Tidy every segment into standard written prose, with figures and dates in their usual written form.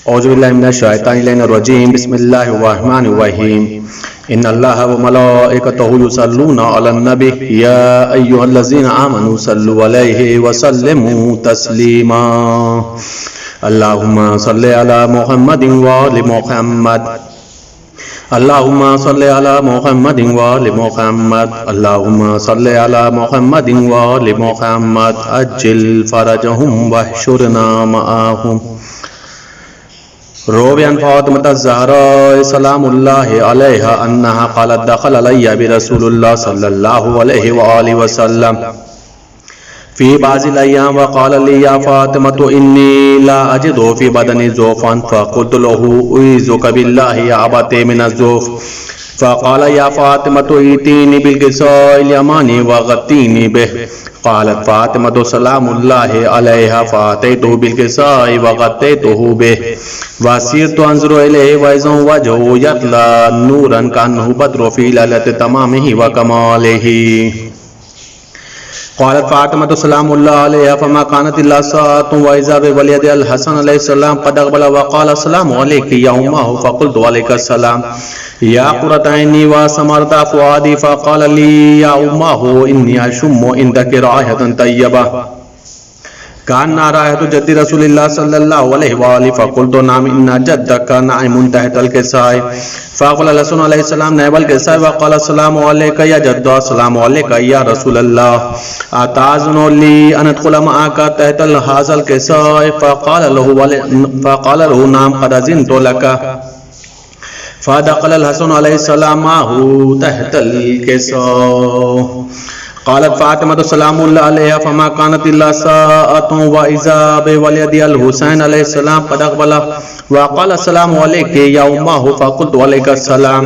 اعوذ باللہ من الشیطان الرجیم بسم اللہ الرحمن الرحیم ان اللہ وملائکتہ یصلون علی النبی یا ایھا الذین آمنوا صلوا علیہ وسلموا تسلیما اللہم صل علی محمد وآل محمد اللہم صل علی محمد وآل محمد اللہم صل علی محمد وآل محمد عجل فرجہم واحشرنا معاہم روی عن فاطمة الزہراء سلام اللہ علیہا انہا قالت دخل علی برسول اللہ صلی اللہ علیہ وآلہ وسلم فی بعض الایام وقال لی یا فاطمة انی لا اجد فی بدنی ضعفا فقلت له اعوذ باللہ یا ابت من الضعف فقال یا فاطمة ایتینی بالکساء الیمانی وغطینی به قالت فاطمة سلام اللہ علیہا فاتیتہ بالکساء وغطیتہ به وسیرت انظر الیہ واذا وجهه یطلع نورا کانہ بدر فی لیلۃ تمامہ وکمالہ قالت فاطمة سلام اللہ علیہ فما كانت الا ساعة واذا بولد الحسن علیہ السلام قد اقبل وقال السلام علیک یا امہ فقلت علیک السلام یا قرۃ عینی وثمرۃ فؤادی فقال لی یا امہ انی اشم عندک رائحة طیبہ كان رائحة جد رسول الله صلى الله عليه وآله فقلت نعم إن جدك نائم تحت الكساء فقال الحسن عليه السلام نائب الكساء وقال السلام عليك يا جد السلام عليك يا رسول الله أتأذن لي أن أدخل معك تحت هذا الكساء فقال له نعم قد أذنت لك فدخل الحسن عليه السلام معه تحت الكساء قالت فاطمة سلام اللہ علیہ فما كانت الا ساعة واذا بولد الحسین علیہ السلام قد اقبل وقال السلام علیک یا امہ فقلت علیک السلام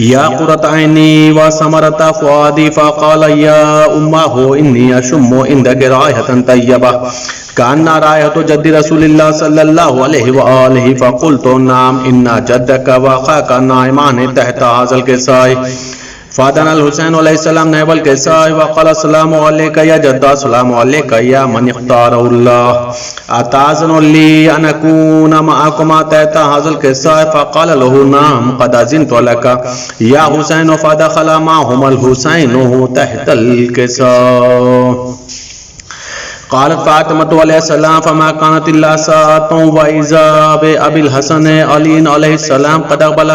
یا قرۃ عینی وثمرۃ فؤادی فقال یا امہ انی اشم عندک رائحة طیبہ كان رائحة جد رسول الله صلى الله عليه وآله فقلت نعم إن جدك وأخاك نائمان تحت هذا الكساء فادنا الحسین علیہ السلام نائب الکساء وقال السلام علیک یا جد السلام علیک یا من اختار اللہ اتأذن لی ان اکون معکما تحت هذا الكساء فقال له نعم قد اذنت لك یا حسین فدخل معهم الحسین تحت الكساء قالت فاطمة علیہ السلام فما كانت الا ساعة واذا بأبي الحسن علی علیہ السلام قد اقبل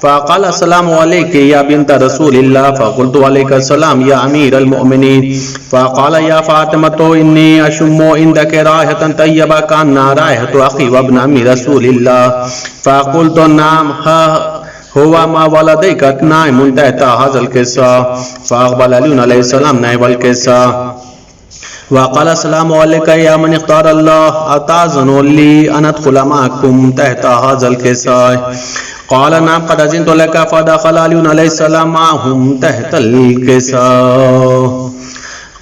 فقال السلام علیک یا بنت رسول اللہ فقلت علیک السلام یا امیر المؤمنین فقال یا فاطمة انی اشم عندک رائحة طیبہ كان رائحة اخی وابن امی رسول اللہ فقلت نعم هو ما ولدیک نائم تحت هذا الكساء فاقبل علی علیہ السلام نائب الكساء وقال السلام علیک یا من اختار اللہ اتأذن لی ان ادخل معکم تحت هذا الكساء قال نعم قد اذنت لك فدخل علی علیہ السلام معهم تحت الكساء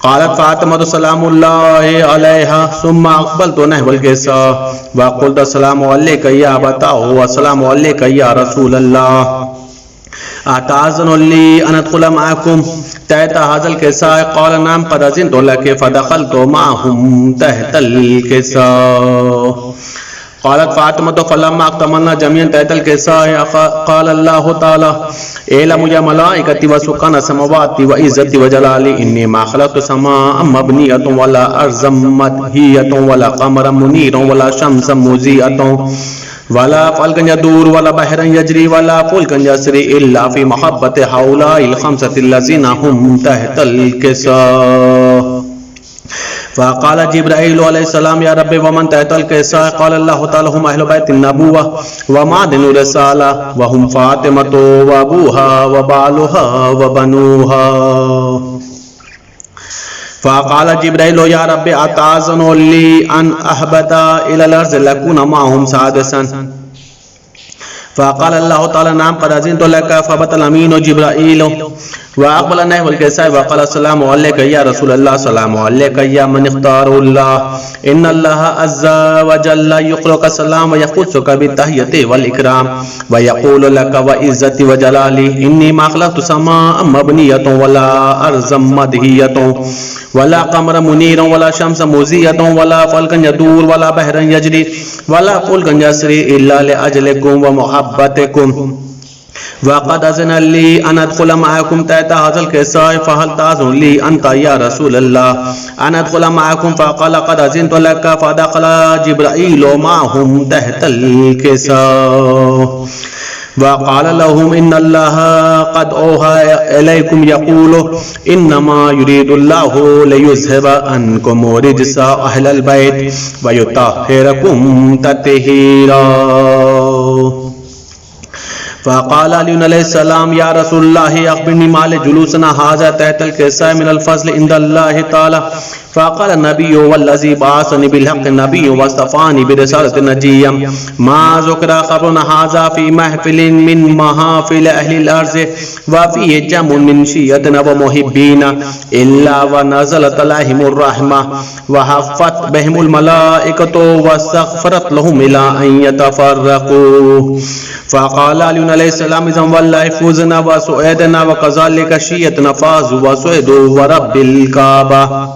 قالت فاطمة سلام اللہ علیہا ثم اقبلت نحو الكساء وقلت السلام علیک یا ابتاه والسلام علیک یا رسول اللہ اتأذن لی ان ادخل معکم تحت هذا الكساء قال نعم قد اذنت لك فدخلت معهم تحت الكساء قالت فاطمة فلما اكتملنا جميعا تحت الكساء قال الله تعالى اعلموا يا ملائكتي وسكان السماوات وعزتي وجلالي اني ما خلقت سماء مبنية ولا ارضا مدهية ولا قمرا منيرا ولا شمسا مضيئة ولا فلكا يدور ولا بحرا يجري ولا فلكا يسري الا في محبة هؤلاء الخمسة الذين هم تحت الكساء فقال جبرائيل عليه السلام يا رب ومن تحت الكساء قال الله تعالى هم اهل بيت النبوة ومعدن الرسالة وهم فاطمة وابوها وبالها وبنوها فقال جبرائيل يا رب اتأذن لي ان اهبط الى الارض لأكون معهم سادسا فقال الله تعالى نعم قد اذنت لك فهبط الامين جبرائيل وأقبل نحو الكساء وقال السلام عليك يا رسول الله السلام عليك يا من اختار الله إن الله عز وجل يقرأك السلام ويخصك بالتحية والإكرام ويقول لك وعزتي وجلالي إني ما خلقت سماء مبنية ولا أرضا مدهية ولا قمر منيرا ولا شمس مزية ولا فلكا يدور ولا بحرا يجري ولا فلكا يسري إلا لأجلكم ومحبتكم وقد أذن لي أن أدخل معكم تحت هذا الكساء فهل تأذن لي أنت يا رسول الله أن أدخل معكم فقال قد أذنت لك فدخل جبرائيل معهم تحت الكساء وقال لهم إن الله قد أوحى إليكم يقول إنما يريد الله ليذهب عنكم رجس أهل البيت ويطهركم تطهيرا. فقال علي عليه السلام يا رسول الله أخبرني ما لجلوسنا هذا تحت الكساء من الفضل عند الله تعالى. فقال النبي والذي بعثني بالحق النبي واصطفاني برسالة نجيا ما ذكر خبرنا هذا في محفل من محافل أهل الأرض وفيه جمع من شيعتنا ومحبين إلا ونزلت عليهم الرحمة وحفت بهم الملائكة واستغفرت لهم إلى أن يتفرقوا. فقال علي عليه السلام إذن والله فوزنا وسعيدنا وكذلك شيعتنا فازوا وسعدوا ورب الكعبة.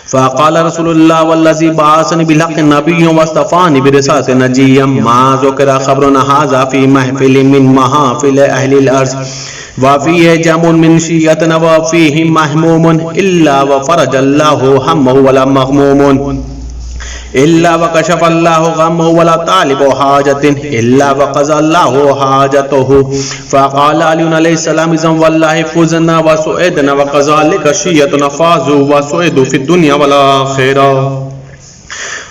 فقال رسول الله والذي بعثني بالحق النبي واصطفاني برسالة نجيا ما ذكر خبرنا هذا في محفل من محافل أهل الأرض وفيه جمع من شيعتنا وفيه محموم إلا وفرج الله همه ولا مغموم إلا وكشف الله غمه ولا طالب حاجة إلا وقضى الله حاجته. فقال علي عليه السلام إذن والله فوزنا وسعدنا وكذلك شيعتنا فازوا وسعدوا في الدنيا والآخرة.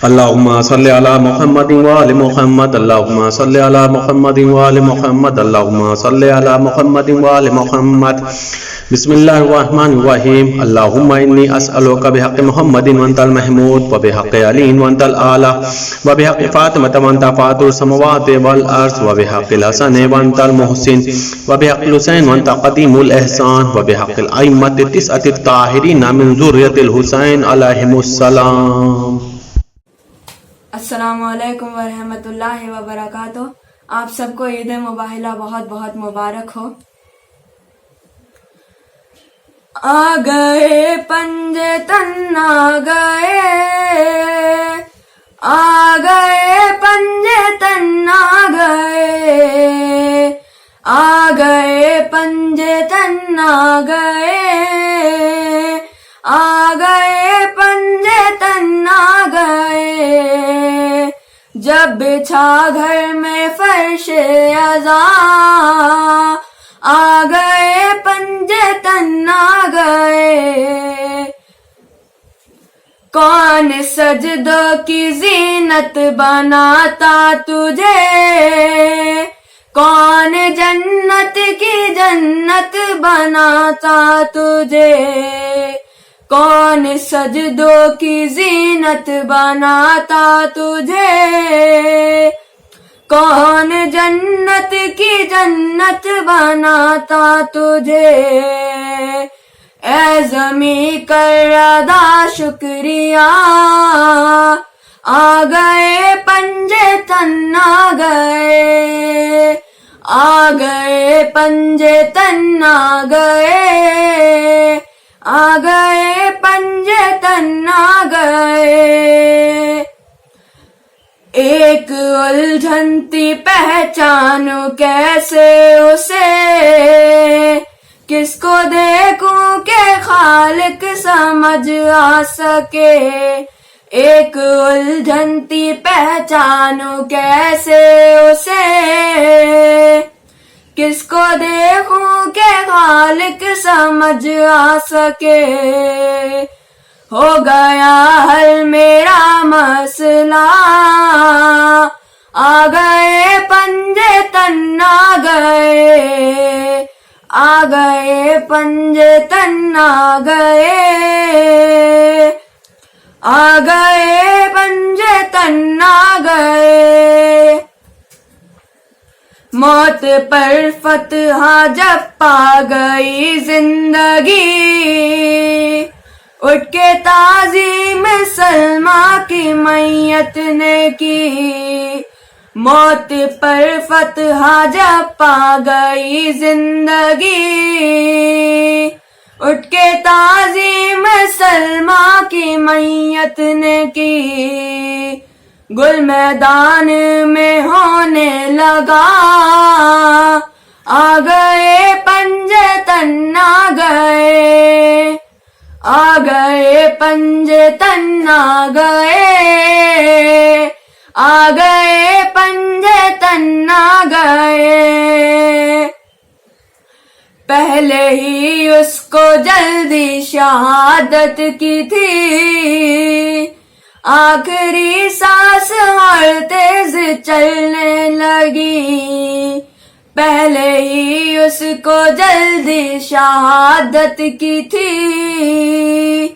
اللهم صل على محمد وآل محمد اللهم صل على محمد وآل محمد اللهم صل على محمد وآل محمد. بسم الله الرحمن الرحيم. اللهم إني أسألك بحق محمد وأنت المحمود وبحق علي وأنت الأعلى وبحق فاطمة وأنت فاطر السماوات والأرض وبحق الحسن وأنت المحسن وبحق الحسين وأنت قديم الإحسان وبحق الأئمة التسعة الطاهرين من ذرية الحسين عليهم السلام. السلام علیکم ورحمۃ اللہ وبرکاتہ. آپ سب کو عید مباہلہ بہت بہت مبارک ہو. آ گئے پنجے تن آ گئے پنجے تن آ گئے پنجے تن آ گئے پنجے تن آ گئے. جب بچھا گھر میں فرش ازاں آ گئے پنجے تن آ گئے. کون سجدوں کی زینت بناتا تجھے کون جنت کی جنت بناتا تجھے کون سجدوں کی زینت بناتا تجھے کون جنت کی جنت بناتا تجھے. اے زمیں کر ادا شکریہ آ گئے پنجے تن آ گئے پنجے تن آ گئے پنجے تن آ گئے. ایک الجھنتی پہچانوں کیسے اسے کس کو دیکھوں کہ خالق سمجھ آ سکے. ایک الجھنتی پہچانوں کیسے اسے کس کو دیکھوں کہ خالق سمجھ آ سکے. ہو گیا حل میرا مسئلہ آ گئے پنجے تن آ گئے پنجے تن آ گئے پنجے تن آ گئے. موت پر فتح جب پا گئی زندگی، اٹھ کے تعظیم سلمہ کی میت نے کی، موت پر فتح جب پا گئی زندگی، اٹھ کے تعظیم سلمہ کی میت نے کی، گل میدان میں ہونے لگا، آ گئے پنجے تن آ گئے، آ گئے پنجے تن آ گئے، آ گئے پنجے تن آ گئے، پہلے ہی اس کو جلدی شہادت کی تھی، آخری سانس اور تیز چلنے لگی، پہلے ہی اس کو جلدی شہادت کی تھی،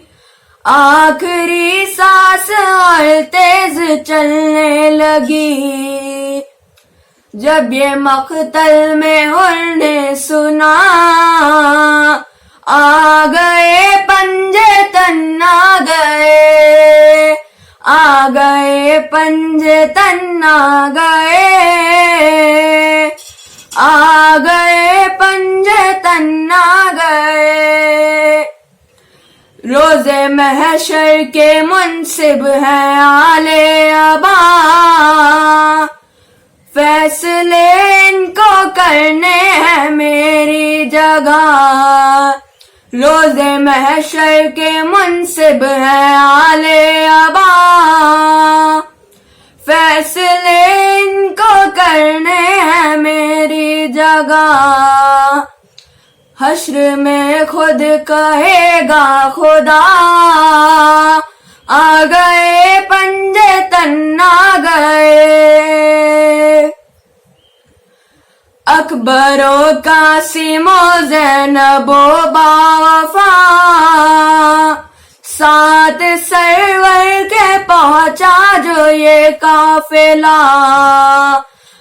آخری سانس اور تیز چلنے لگی، جب یہ مقتل میں ہر نے سنا، آ گئے پنجے تن آ گئے، آ گئے پنجے تن آ گئے، آ گئے پنجے تن آ گئے، روز محشر کے منصب ہیں آل ابا، فیصلے ان کو کرنے ہیں میری جگہ، روز محشر کے منصب ہیں آل ابا، فیصلے ان کو کرنے ہیں میری جگہ، حشر میں خود کہے گا خدا، آ گئے پنجے تن آ گئے، اکبر و قاسم و زینب و باوفا، ساتھ سرور کے پہنچا جو یہ قافلہ،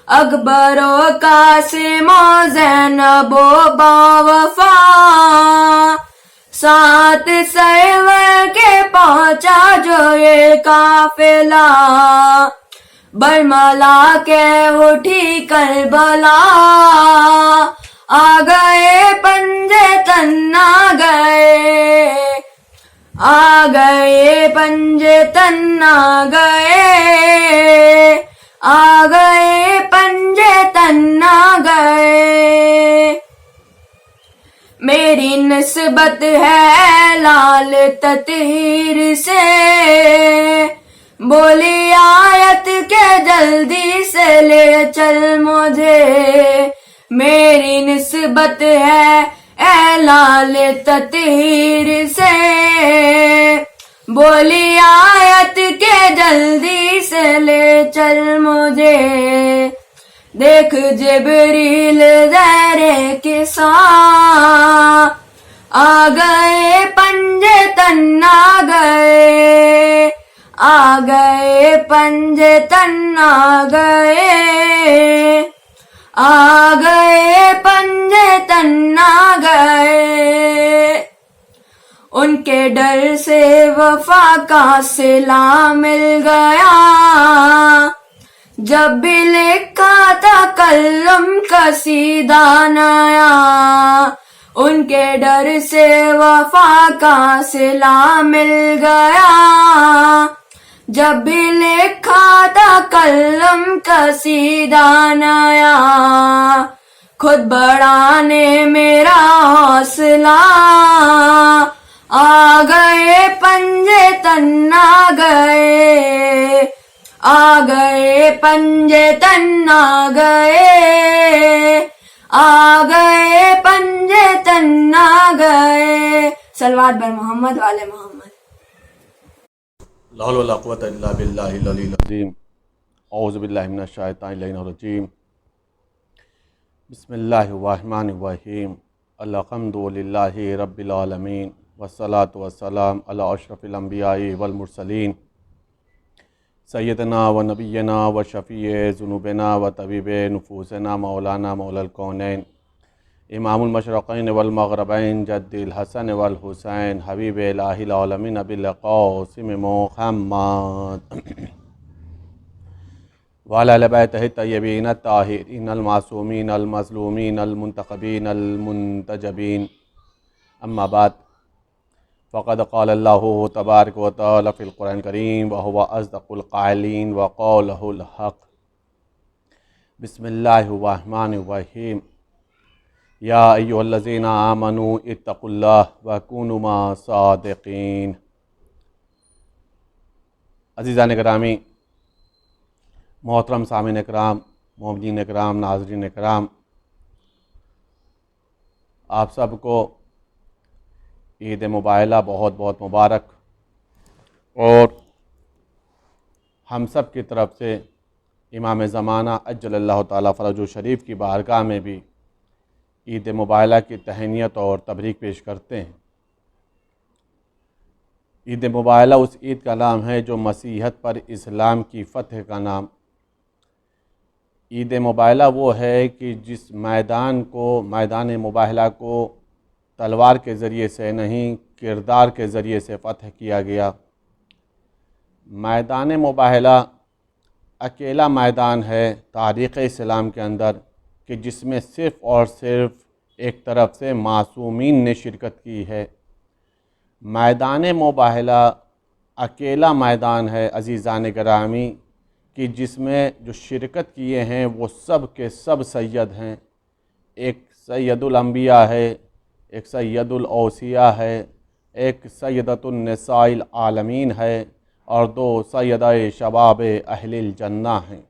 اکبر و قاسم و زینب و باوفا، ساتھ سرور کے پہنچا جو یہ قافلہ، برملا کے اٹھی کربلا، آ گئے پنجے تن آ گئے، آ گئے پنجے تن آ گئے، آ گئے پنجے تن آ گئے، میری نسبت ہے لال تطہیر سے، بولی آیت کے جلدی سے لے چل مجھے، میری نسبت ہے اے لال تطہیر سے، بولی آیت کے جلدی سے لے چل مجھے، دیکھ جبریل زیر کساں، آ گئے پنجے تن آ گئے، آ گئے پنجے تن آ گئے، آ گئے پنجے تن آ گئے، ان کے ڈر سے وفا کا صلہ مل گیا، جب بھی لکھا تھا کلم قصیدہ نیا، ان کے ڈر سے وفا کا صلہ مل گیا، جب بھی لکھا تھا کلم قصیدہ نیا، خود بڑھانے میرا حوصلہ، آ گئے پنجے تن آ گئے، آ گئے پنجے تن آ گئے، آ گئے پنجے تن آ گئے، صلوات بر محمد والے محمد۔ لا حول ولا قوة الا باللہ العلی العظیم۔ اعوذ باللہ من الشیطان الرجیم۔ بسم اللہ الرحمن الرحیم۔ الحمد للہ رب العالمین، والصلاة والسلام علی اشرف الانبیاء والمرسلین، سیدنا و نبینا و شفیع ذنوبنا و طبیب نفوسنا مولانا مولا الکونین امام المشرقین والمغربین جد الحسن والحسین حبیب الہ العالمین ابی القاسم محمد وعلی آل بیتہ الطیبین الطاہرین المعصومین المظلومین المنتخبین المنتجبین اما بعد فقد قال اللہ تبارک و تعالی فی القرآن الکریم وہو اصدق القائلین وقولہ الحق بسم اللہ الرحمن الرحیم یا ایہا الذین آمنوا اتقوا اللہ وکونوا مع الصادقین۔ عزیزان اکرامی، محترم سامعین اکرام، مومنین اکرام، ناظرین اکرام، آپ سب کو عید مباہلہ بہت بہت مبارک، اور ہم سب کی طرف سے امام زمانہ عجل اللہ تعالیٰ فرجہ شریف کی بارگاہ میں بھی عید مباہلہ کی تہنیت اور تبریک پیش کرتے ہیں۔ عید مباہلہ اس عید کا نام ہے جو مسیحیت پر اسلام کی فتح کا نام۔ عید مباہلہ وہ ہے کہ جس میدان مباہلہ کو تلوار کے ذریعے سے نہیں، کردار کے ذریعے سے فتح کیا گیا۔ میدان مباہلہ اکیلا میدان ہے تاریخ اسلام کے اندر کہ جس میں صرف اور صرف ایک طرف سے معصومین نے شرکت کی ہے۔ میدان مباہلہ اکیلا میدان ہے عزیزان گرامی کہ جس میں جو شرکت کیے ہیں وہ سب کے سب سید ہیں۔ ایک سید الانبیاء ہے، ایک سید الاوصیاء ہے، ایک سیدۃ النساء العالمین ہے، اور دو سیدہ شباب اہل الجنہ ہیں۔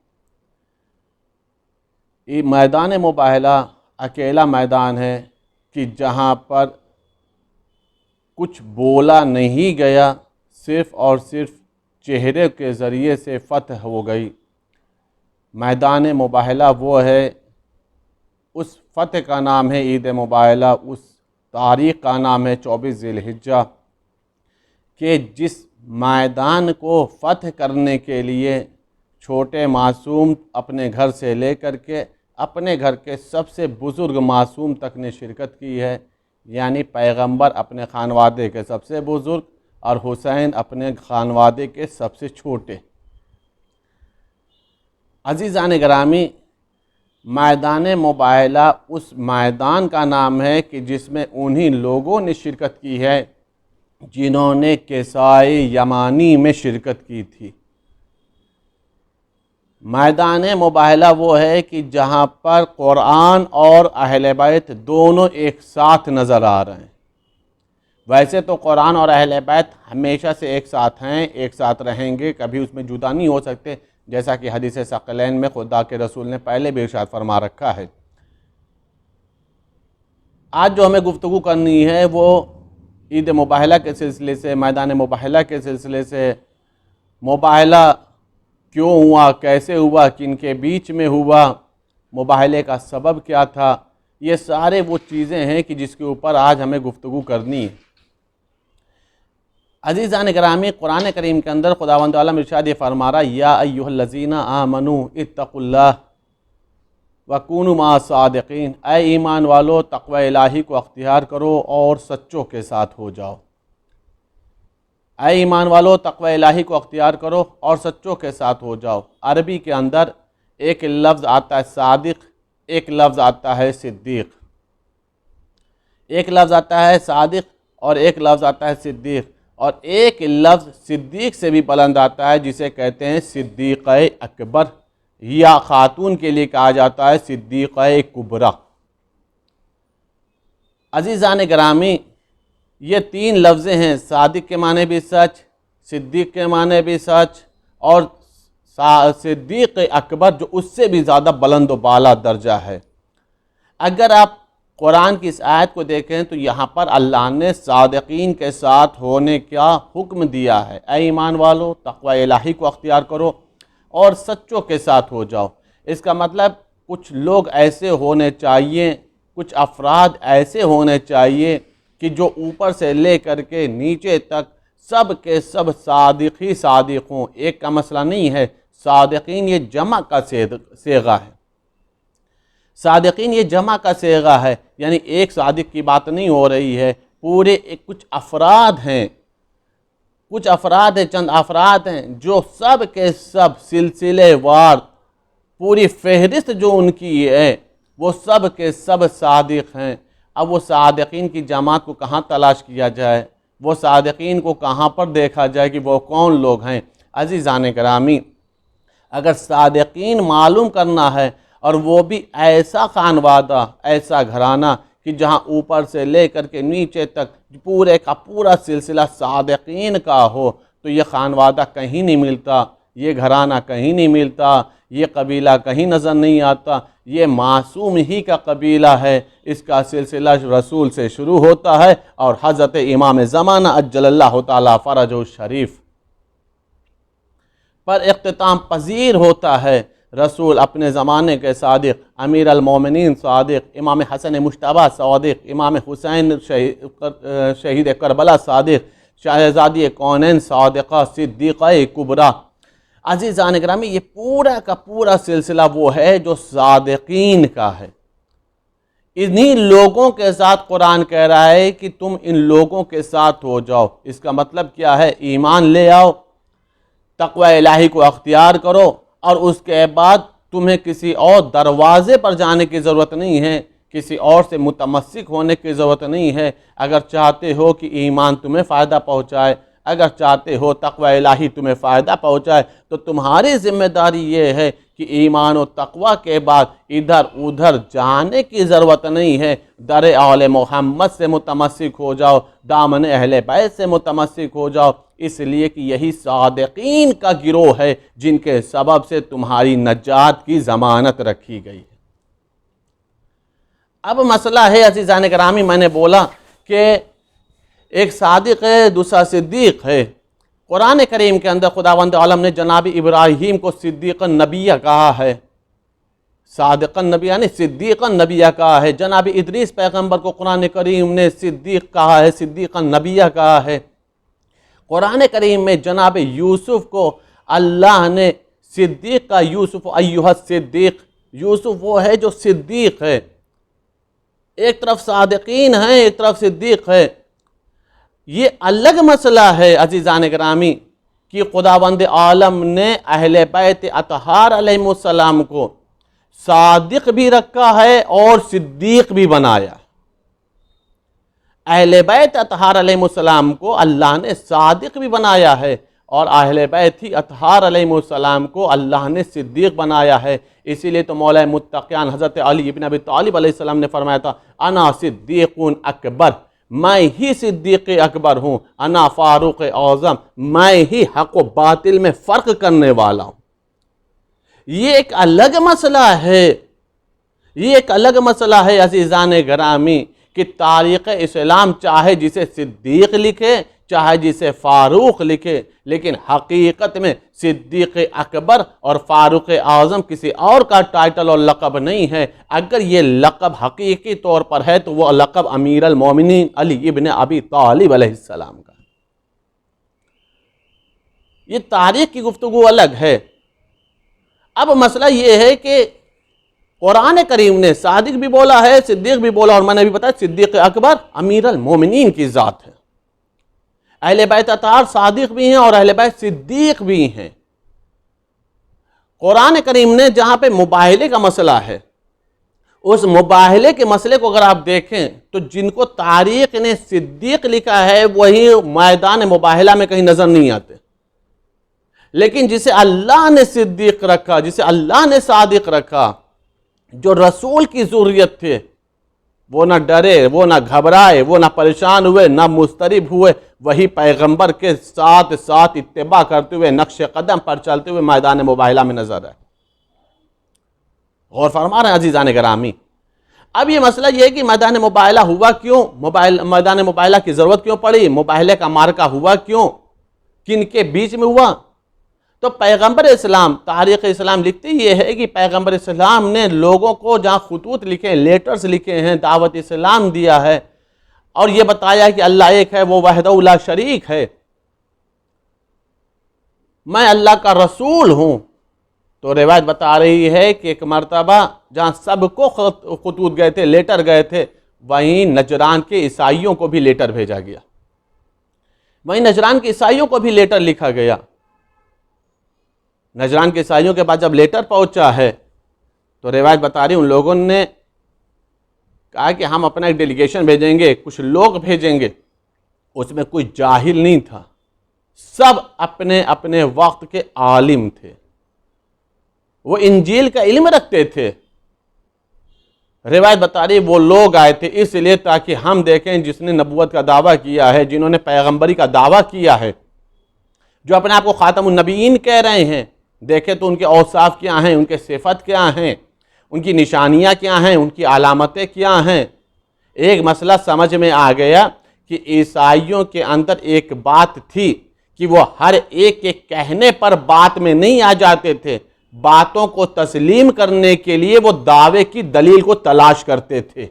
یہ میدان مباہلہ اکیلا میدان ہے کہ جہاں پر کچھ بولا نہیں گیا، صرف اور صرف چہرے کے ذریعے سے فتح ہو گئی۔ میدان مباہلہ وہ ہے، اس فتح کا نام ہے عید مباہلہ، اس تاریخ کا نام ہے 24 ذی الحجہ، کہ جس میدان کو فتح کرنے کے لیے چھوٹے معصوم اپنے گھر سے لے کر کے اپنے گھر کے سب سے بزرگ معصوم تک نے شرکت کی ہے، یعنی پیغمبر اپنے خانوادے کے سب سے بزرگ اور حسین اپنے خانوادے کے سب سے چھوٹے۔ عزیزان گرامی، میدان مباہلہ اس میدان کا نام ہے کہ جس میں انہی لوگوں نے شرکت کی ہے جنہوں نے کسائے یمانی میں شرکت کی تھی۔ میدان مباہلہ وہ ہے کہ جہاں پر قرآن اور اہل بیت دونوں ایک ساتھ نظر آ رہے ہیں۔ ویسے تو قرآن اور اہل بیت ہمیشہ سے ایک ساتھ ہیں، ایک ساتھ رہیں گے، کبھی اس میں جدا نہیں ہو سکتے، جیسا کہ حدیث ثقلین میں خدا کے رسول نے پہلے بھی ارشاد فرما رکھا ہے۔ آج جو ہمیں گفتگو کرنی ہے وہ عید مباہلہ کے سلسلے سے، میدان مباہلہ کے سلسلے سے، مباہلہ کیوں ہوا، کیسے ہوا، کن کے بیچ میں ہوا، مباہلے کا سبب کیا تھا، یہ سارے وہ چیزیں ہیں کہ جس کے اوپر آج ہمیں گفتگو کرنی ہے۔ عزیزان گرامی، قرآن کریم کے اندر خداوند عالم ارشاد فرما رہا، یا ایھا الذین آمنوا اتقوا اللہ وکونوا مع الصادقین، اے ایمان والو تقوی الہی کو اختیار کرو اور سچوں کے ساتھ ہو جاؤ۔ اے ایمان والو تقوی الہی کو اختیار کرو اور سچوں کے ساتھ ہو جاؤ۔ عربی کے اندر ایک لفظ آتا ہے صادق، ایک لفظ آتا ہے صدیق، ایک لفظ آتا ہے صادق اور ایک لفظ آتا ہے صدیق، اور ایک لفظ صدیق سے بھی بلند آتا ہے جسے کہتے ہیں صدیقہ اکبر، یا خاتون کے لیے کہا جاتا ہے صدیقہ کبریٰ۔ عزیزان گرامی، یہ تین لفظیں ہیں، صادق کے معنی بھی سچ، صدیق کے معنی بھی سچ، اور صدیق اکبر جو اس سے بھی زیادہ بلند و بالا درجہ ہے۔ اگر آپ قرآن کی اس آیت کو دیکھیں تو یہاں پر اللہ نے صادقین کے ساتھ ہونے کا حکم دیا ہے، اے ایمان والو تقوی الہی کو اختیار کرو اور سچوں کے ساتھ ہو جاؤ۔ اس کا مطلب کچھ لوگ ایسے ہونے چاہیے، کچھ افراد ایسے ہونے چاہیے کہ جو اوپر سے لے کر کے نیچے تک سب کے سب صادق ہی صادق ہوں. ایک کا مسئلہ نہیں ہے، صادقین یہ جمع کا صیغہ ہے. صادقین یہ جمع کا صیغہ ہے، یعنی ایک صادق کی بات نہیں ہو رہی ہے، پورے کچھ افراد ہیں، چند افراد ہیں جو سب کے سب سلسلے وار پوری فہرست جو ان کی ہے وہ سب کے سب صادق ہیں. اب وہ صادقین کی جماعت کو کہاں تلاش کیا جائے، وہ صادقین کو کہاں پر دیکھا جائے کہ وہ کون لوگ ہیں؟ عزیزان گرامی، اگر صادقین معلوم کرنا ہے، اور وہ بھی ایسا خانوادہ، ایسا گھرانہ کہ جہاں اوپر سے لے کر کے نیچے تک پورے کا پورا سلسلہ صادقین کا ہو، تو یہ خانوادہ کہیں نہیں ملتا، یہ گھرانہ کہیں نہیں ملتا، یہ قبیلہ کہیں نظر نہیں آتا. یہ معصوم ہی کا قبیلہ ہے، اس کا سلسلہ رسول سے شروع ہوتا ہے اور حضرت امام زمانہ عجل اللہ تعالی فرجہ الشریف پر اختتام پذیر ہوتا ہے. رسول اپنے زمانے کے صادق، امیر المومنین صادق، امام حسن مجتبیٰ صادق، امام حسین شہید کربلا صادق، شہزادی کونین صادقہ صدیقہ کبریٰ. عزیزان گرامی، یہ پورا کا پورا سلسلہ وہ ہے جو صادقین کا ہے. انہی لوگوں کے ساتھ قرآن کہہ رہا ہے کہ تم ان لوگوں کے ساتھ ہو جاؤ. اس کا مطلب کیا ہے؟ ایمان لے آؤ، تقوی الہی کو اختیار کرو، اور اس کے بعد تمہیں کسی اور دروازے پر جانے کی ضرورت نہیں ہے، کسی اور سے متمسک ہونے کی ضرورت نہیں ہے. اگر چاہتے ہو کہ ایمان تمہیں فائدہ پہنچائے، اگر چاہتے ہو تقوی الہی تمہیں فائدہ پہنچائے، تو تمہاری ذمہ داری یہ ہے کہ ایمان و تقوی کے بعد ادھر ادھر جانے کی ضرورت نہیں ہے. در آل محمد سے متمسک ہو جاؤ، دامن اہل بیت سے متمسک ہو جاؤ، اس لیے کہ یہی صادقین کا گروہ ہے جن کے سبب سے تمہاری نجات کی ضمانت رکھی گئی ہے. اب مسئلہ ہے عزیزان گرامی، میں نے بولا کہ ایک صادق ہے، دوسرا صدیق ہے. قرآن کریم کے اندر خداوند عالم نے جناب ابراہیم کو صدیق النبی کہا ہے، صادق النبی یعنی صدیق النبی کہا ہے. جناب ادریس پیغمبر کو قرآن کریم نے صدیق کہا ہے، صدیق النبی کہا ہے. قرآن کریم میں جناب یوسف کو اللہ نے صدیق کا، یوسف ایھا الصدیق، یوسف وہ ہے جو صدیق ہے. ایک طرف صادقین ہیں، ایک طرف صدیق ہے. یہ الگ مسئلہ ہے عزیزان گرامی کہ خداوند عالم نے اہل بیت اطہار علیہ السلام کو صادق بھی رکھا ہے اور صدیق بھی بنایا. اہل بیت اطہار علیہ السلام کو اللہ نے صادق بھی بنایا ہے، اور اہل بیت ہی اطہار علیہ السلام کو اللہ نے صدیق بنایا ہے. اسی لیے تو مولا متقیان حضرت علی ابن ابی طالب علیہ السلام نے فرمایا تھا، انا صدیق اکبر، میں ہی صدیق اکبر ہوں، انا فاروق اعظم، میں ہی حق و باطل میں فرق کرنے والا ہوں. یہ ایک الگ مسئلہ ہے، یہ ایک الگ مسئلہ ہے عزیزان گرامی کہ تاریخ اسلام چاہے جسے صدیق لکھے، چاہے جسے فاروق لکھے، لیکن حقیقت میں صدیق اکبر اور فاروق اعظم کسی اور کا ٹائٹل اور لقب نہیں ہے. اگر یہ لقب حقیقی طور پر ہے تو وہ لقب امیر المومنین علی ابن ابی طالب علیہ السلام کا. یہ تاریخ کی گفتگو الگ ہے. اب مسئلہ یہ ہے کہ قرآن کریم نے صادق بھی بولا ہے، صدیق بھی بولا، اور میں نے بھی بتایا صدیق اکبر امیر المومنین کی ذات ہے. اہل بیت اطہار صادق بھی ہیں اور اہل بیت صدیق بھی ہیں. قرآن کریم نے جہاں پہ مباہلے کا مسئلہ ہے، اس مباہلے کے مسئلے کو اگر آپ دیکھیں تو جن کو تاریخ نے صدیق لکھا ہے وہی میدان مباہلہ میں کہیں نظر نہیں آتے، لیکن جسے اللہ نے صدیق رکھا، جسے اللہ نے صادق رکھا، جو رسول کی ذریت تھے، وہ نہ ڈرے، وہ نہ گھبرائے، وہ نہ پریشان ہوئے، نہ مضطرب ہوئے، وہی پیغمبر کے ساتھ ساتھ اتباع کرتے ہوئے نقش قدم پر چلتے ہوئے میدان مباہلہ میں نظر آئے. غور فرما رہے ہیں عزیزان گرامی. اب یہ مسئلہ یہ ہے کہ میدان مباہلہ ہوا کیوں، میدان مباہلہ کی ضرورت کیوں پڑی، مباہلے کا مارکہ ہوا کیوں، کن کے بیچ میں ہوا؟ تو پیغمبر اسلام، تاریخ اسلام لکھتی یہ ہے کہ پیغمبر اسلام نے لوگوں کو جہاں خطوط لکھے، لیٹرز لکھے ہیں، دعوت اسلام دیا ہے، اور یہ بتایا کہ اللہ ایک ہے، وہ وحدہ لا شریک ہے، میں اللہ کا رسول ہوں. تو روایت بتا رہی ہے کہ ایک مرتبہ جہاں سب کو خطوط گئے تھے، لیٹر گئے تھے، وہیں نجران کے عیسائیوں کو بھی لیٹر بھیجا گیا. وہیں نجران کے عیسائیوں کو بھی لیٹر لکھا گیا. نجران کے عیسائیوں کے بعد جب لیٹر پہنچا ہے تو روایت بتا رہی ان لوگوں نے کہا کہ ہم اپنا ایک ڈیلیگیشن بھیجیں گے، کچھ لوگ بھیجیں گے. اس میں کوئی جاہل نہیں تھا، سب اپنے اپنے وقت کے عالم تھے، وہ انجیل کا علم رکھتے تھے. روایت بتا رہی وہ لوگ آئے تھے اس لیے تاکہ ہم دیکھیں جس نے نبوت کا دعویٰ کیا ہے، جنہوں نے پیغمبری کا دعویٰ کیا ہے، جو اپنے آپ کو خاتم النبیین کہہ رہے ہیں، دیکھیں تو ان کے اوصاف کیا ہیں، ان کے صفت کیا ہیں، ان کی نشانیاں کیا ہیں، ان کی علامتیں کیا ہیں. ایک مسئلہ سمجھ میں آ گیا کہ عیسائیوں کے اندر ایک بات تھی کہ وہ ہر ایک کے کہنے پر بات میں نہیں آ جاتے تھے، باتوں کو تسلیم کرنے کے لیے وہ دعوے کی دلیل کو تلاش کرتے تھے.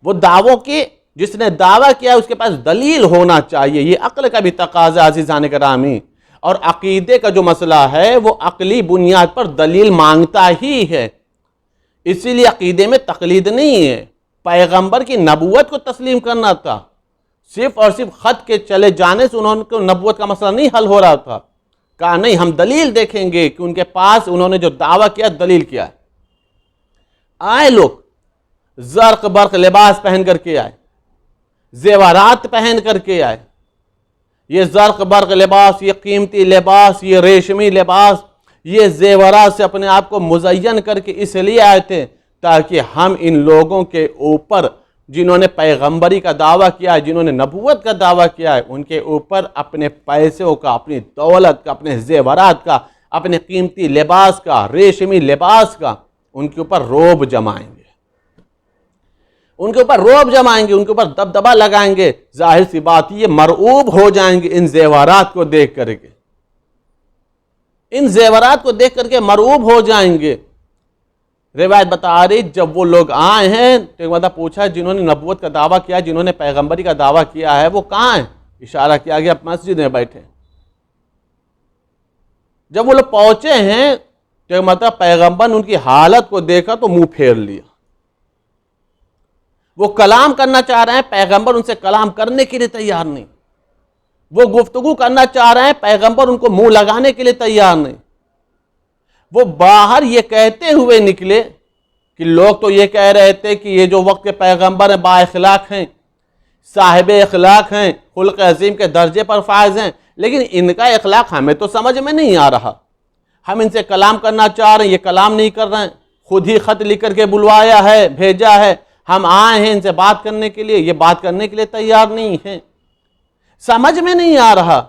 وہ دعووں کی جس نے دعویٰ کیا اس کے پاس دلیل ہونا چاہیے. یہ عقل کا بھی تقاضا عزیزان گرامی، اور عقیدے کا جو مسئلہ ہے وہ عقلی بنیاد پر دلیل مانگتا ہی ہے. اسی لیے عقیدے میں تقلید نہیں ہے، پیغمبر کی نبوت کو تسلیم کرنا تھا. صرف اور صرف خط کے چلے جانے سے انہوں نے نبوت کا مسئلہ نہیں حل ہو رہا تھا. کہا نہیں، ہم دلیل دیکھیں گے کہ ان کے پاس انہوں نے جو دعویٰ کیا دلیل کیا ہے. آئے لوگ زرق برق لباس پہن کر کے آئے، زیورات پہن کر کے آئے. یہ زرق برق لباس، یہ قیمتی لباس، یہ ریشمی لباس، یہ زیورات سے اپنے آپ کو مزین کر کے اس لیے آئے تھے تاکہ ہم ان لوگوں کے اوپر جنہوں نے پیغمبری کا دعویٰ کیا ہے، جنہوں نے نبوت کا دعویٰ کیا ہے، ان کے اوپر اپنے پیسوں کا، اپنی دولت کا، اپنے زیورات کا، اپنے قیمتی لباس کا، ریشمی لباس کا، ان کے اوپر روب جمائیں گے، ان کے اوپر روب جمائیں گے، ان کے اوپر دبدبہ لگائیں گے. ظاہر سی بات یہ مرعوب ہو جائیں گے ان زیورات کو دیکھ کر کے، ان زیورات کو دیکھ کر کے مرعوب ہو جائیں گے. روایت بتا رہی جب وہ لوگ آئے ہیں تو ایک مرتبہ پوچھا جنہوں نے نبوت کا دعویٰ کیا، جنہوں نے پیغمبری کا دعویٰ کیا ہے، وہ کہاں ہیں؟ اشارہ کیا گیا مسجد میں بیٹھے. جب وہ لوگ پہنچے ہیں تو ایک مرتبہ پیغمبر نے ان کی حالت کو دیکھا تو منہ پھیر لیا. وہ کلام کرنا چاہ رہے ہیں، پیغمبر ان سے کلام کرنے کے لیے تیار نہیں. وہ گفتگو کرنا چاہ رہے ہیں، پیغمبر ان کو منہ لگانے کے لیے تیار نہیں. وہ باہر یہ کہتے ہوئے نکلے کہ لوگ تو یہ کہہ رہے تھے کہ یہ جو وقت کے پیغمبر ہیں با اخلاق ہیں، صاحب اخلاق ہیں، خلق عظیم کے درجے پر فائز ہیں، لیکن ان کا اخلاق ہمیں تو سمجھ میں نہیں آ رہا. ہم ان سے کلام کرنا چاہ رہے ہیں، یہ کلام نہیں کر رہے ہیں، خود ہی خط لکھ کر کے بلوایا ہے، بھیجا ہے، ہم آئے ہیں ان سے بات کرنے کے لیے، یہ بات کرنے کے لیے تیار نہیں ہیں، سمجھ میں نہیں آ رہا.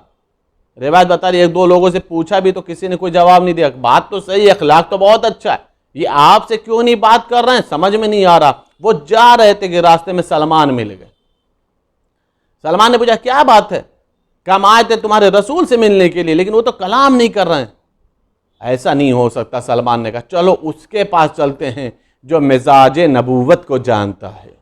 روایت بتا رہی ایک دو لوگوں سے پوچھا بھی تو کسی نے کوئی جواب نہیں دیا. بات تو صحیح ہے، اخلاق تو بہت اچھا ہے، یہ آپ سے کیوں نہیں بات کر رہے ہیں، سمجھ میں نہیں آ رہا. وہ جا رہے تھے کہ راستے میں سلمان مل گئے. سلمان نے پوچھا کیا بات ہے؟ کہ ہم آئے تھے تمہارے رسول سے ملنے کے لیے لیکن وہ تو کلام نہیں کر رہے ہیں. ایسا نہیں ہو سکتا. سلمان نے کہا چلو اس کے پاس چلتے ہیں جو مزاج نبوت کو جانتا ہے،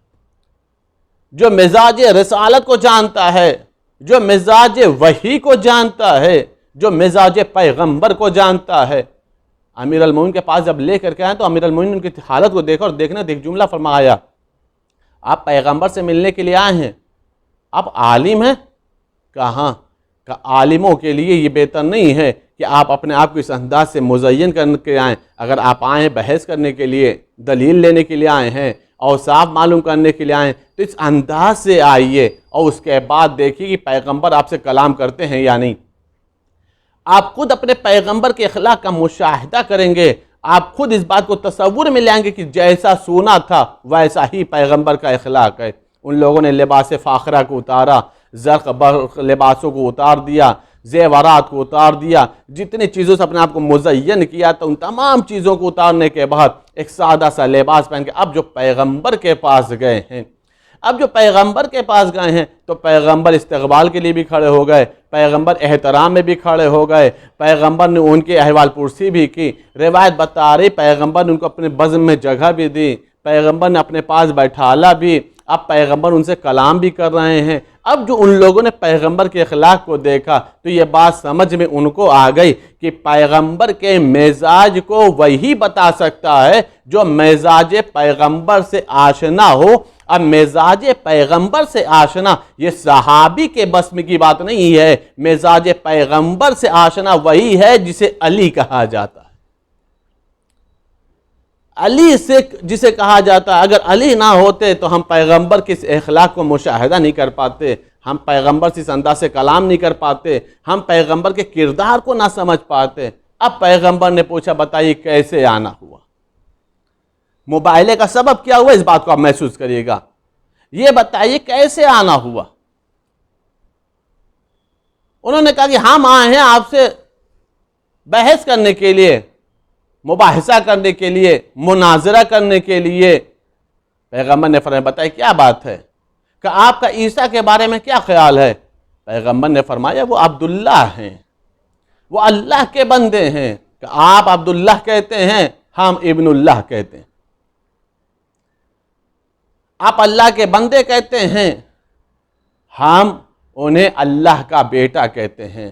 جو مزاج رسالت کو جانتا ہے، جو مزاج وحی کو جانتا ہے، جو مزاج پیغمبر کو جانتا ہے. امیر المومنین کے پاس جب لے کر کے آئے تو امیر المومنین ان کی حالت کو دیکھا اور دیکھنے ایک جملہ فرمایا، آپ پیغمبر سے ملنے کے لیے آئے ہیں، آپ عالم ہیں؟ کہاں؟ کہ عالموں کے لیے یہ بہتر نہیں ہے کہ آپ اپنے آپ کو اس انداز سے مزین کر کے آئیں. اگر آپ آئے ہیں بحث کرنے کے لیے، دلیل لینے کے لیے آئے ہیں، اوصاف معلوم کرنے کے لیے آئیں تو اس انداز سے آئیے اور اس کے بعد دیکھیے کہ پیغمبر آپ سے کلام کرتے ہیں یا نہیں. آپ خود اپنے پیغمبر کے اخلاق کا مشاہدہ کریں گے، آپ خود اس بات کو تصور میں لائیں گے کہ جیسا سونا تھا ویسا ہی پیغمبر کا اخلاق ہے. ان لوگوں نے لباس فاخرہ کو اتارا، زرق برق لباسوں کو اتار دیا، زیورات کو اتار دیا، جتنی چیزوں سے اپنے آپ کو مزین کیا تھا ان تمام چیزوں کو اتارنے کے بعد ایک سادہ سا لباس پہن کے اب جو پیغمبر کے پاس گئے ہیں، تو پیغمبر استقبال کے لیے بھی کھڑے ہو گئے، پیغمبر احترام میں بھی کھڑے ہو گئے، پیغمبر نے ان کے احوال پرسی بھی کی. روایت بتا رہی پیغمبر نے ان کو اپنے بزم میں جگہ بھی دی، پیغمبر نے اپنے پاس بیٹھالا بھی. اب پیغمبر ان سے کلام بھی کر رہے ہیں. اب جو ان لوگوں نے پیغمبر کے اخلاق کو دیکھا تو یہ بات سمجھ میں ان کو آ گئی کہ پیغمبر کے مزاج کو وہی بتا سکتا ہے جو مزاج پیغمبر سے آشنا ہو. اب مزاج پیغمبر سے آشنا یہ صحابی کے بس میں کی بات نہیں ہے. مزاج پیغمبر سے آشنا وہی ہے جسے علی کہا جاتا ہے. علی سے جسے کہا جاتا ہے، اگر علی نہ ہوتے تو ہم پیغمبر کے اس اخلاق کو مشاہدہ نہیں کر پاتے، ہم پیغمبر سے اس انداز سے کلام نہیں کر پاتے، ہم پیغمبر کے کردار کو نہ سمجھ پاتے. اب پیغمبر نے پوچھا بتائیے کیسے آنا ہوا. مباہلے کا سبب کیا ہوا اس بات کو آپ محسوس کریے گا. یہ بتائیے کیسے آنا ہوا. انہوں نے کہا کہ ہم آئے ہیں آپ سے بحث کرنے کے لیے، مباحثہ کرنے کے لیے، مناظرہ کرنے کے لیے. پیغمبر نے فرمایا بتائیے کیا بات ہے، کہ آپ کا عیسیٰ کے بارے میں کیا خیال ہے. پیغمبر نے فرمایا وہ عبداللہ ہیں، وہ اللہ کے بندے ہیں. کہ آپ عبداللہ کہتے ہیں، ہم ابن اللہ کہتے ہیں. آپ اللہ کے بندے کہتے ہیں، ہم انہیں اللہ کا بیٹا کہتے ہیں.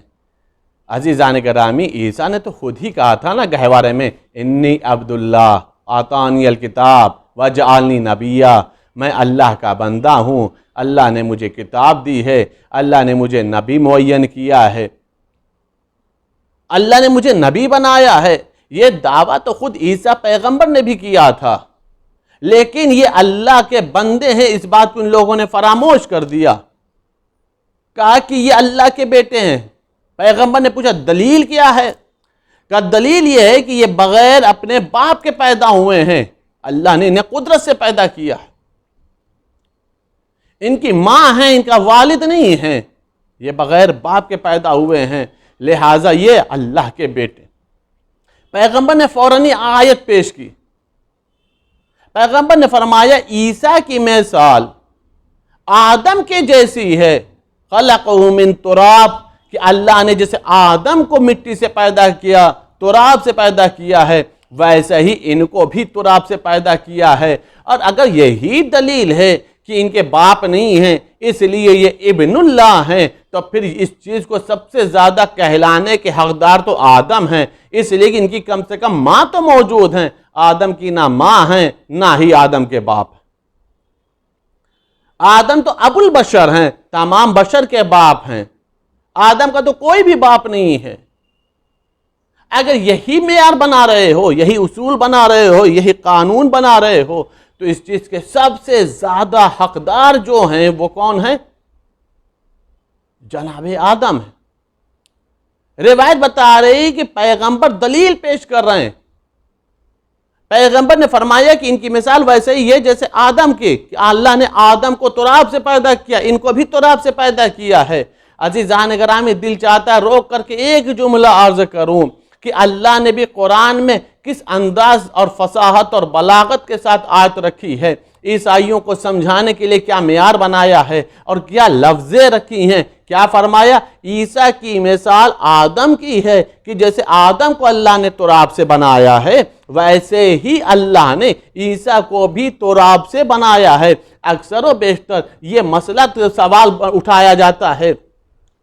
عزیزان گرامی، عیسیٰ نے تو خود ہی کہا تھا نا گہوارے میں، انی عبداللہ آتانی الکتاب وجعلنی نبیہ. میں اللہ کا بندہ ہوں، اللہ نے مجھے کتاب دی ہے، اللہ نے مجھے نبی معین کیا ہے، اللہ نے مجھے نبی بنایا ہے. یہ دعویٰ تو خود عیسیٰ پیغمبر نے بھی کیا تھا، لیکن یہ اللہ کے بندے ہیں اس بات کو ان لوگوں نے فراموش کر دیا. کہا کہ یہ اللہ کے بیٹے ہیں. پیغمبر نے پوچھا دلیل کیا ہے؟ کہا دلیل یہ ہے کہ یہ بغیر اپنے باپ کے پیدا ہوئے ہیں، اللہ نے انہیں قدرت سے پیدا کیا ہے. ان کی ماں ہیں، ان کا والد نہیں ہیں، یہ بغیر باپ کے پیدا ہوئے ہیں، لہٰذا یہ اللہ کے بیٹے. پیغمبر نے فوراً آیت پیش کی. پیغمبر نے فرمایا عیسیٰ کی مثال آدم کے جیسی ہے. خلقہ من تراب، کہ اللہ نے جیسے آدم کو مٹی سے پیدا کیا، تراب سے پیدا کیا ہے، ویسے ہی ان کو بھی تراب سے پیدا کیا ہے. اور اگر یہی دلیل ہے کہ ان کے باپ نہیں ہیں اس لیے یہ ابن اللہ ہیں، تو پھر اس چیز کو سب سے زیادہ کہلانے کے حقدار تو آدم ہیں، اس لیے کہ ان کی کم سے کم ماں تو موجود ہیں. آدم کی نہ ماں ہیں نہ ہی آدم کے باپ. آدم تو ابو البشر ہیں، تمام بشر کے باپ ہیں. آدم کا تو کوئی بھی باپ نہیں ہے. اگر یہی معیار بنا رہے ہو، یہی اصول بنا رہے ہو، یہی قانون بنا رہے ہو، تو اس چیز کے سب سے زیادہ حقدار جو ہیں وہ کون ہیں؟ جناب آدم ہیں. روایت بتا رہی کہ پیغمبر دلیل پیش کر رہے ہیں. پیغمبر نے فرمایا کہ ان کی مثال ویسے ہی ہے جیسے آدم کی، کہ اللہ نے آدم کو تراب سے پیدا کیا، ان کو بھی تراب سے پیدا کیا ہے. عزیزان گرامی، دل چاہتا ہے روک کر کے ایک جملہ عرض کروں کہ اللہ نے بھی قرآن میں کس انداز اور فصاحت اور بلاغت کے ساتھ آیت رکھی ہے، عیسائیوں کو سمجھانے کے لیے کیا معیار بنایا ہے اور کیا لفظیں رکھی ہیں. کیا فرمایا؟ عیسیٰ کی مثال آدم کی ہے کہ جیسے آدم کو اللہ نے تراب سے بنایا ہے ویسے ہی اللہ نے عیسیٰ کو بھی تراب سے بنایا ہے. اکثر و بیشتر یہ مسئلہ سوال اٹھایا جاتا ہے،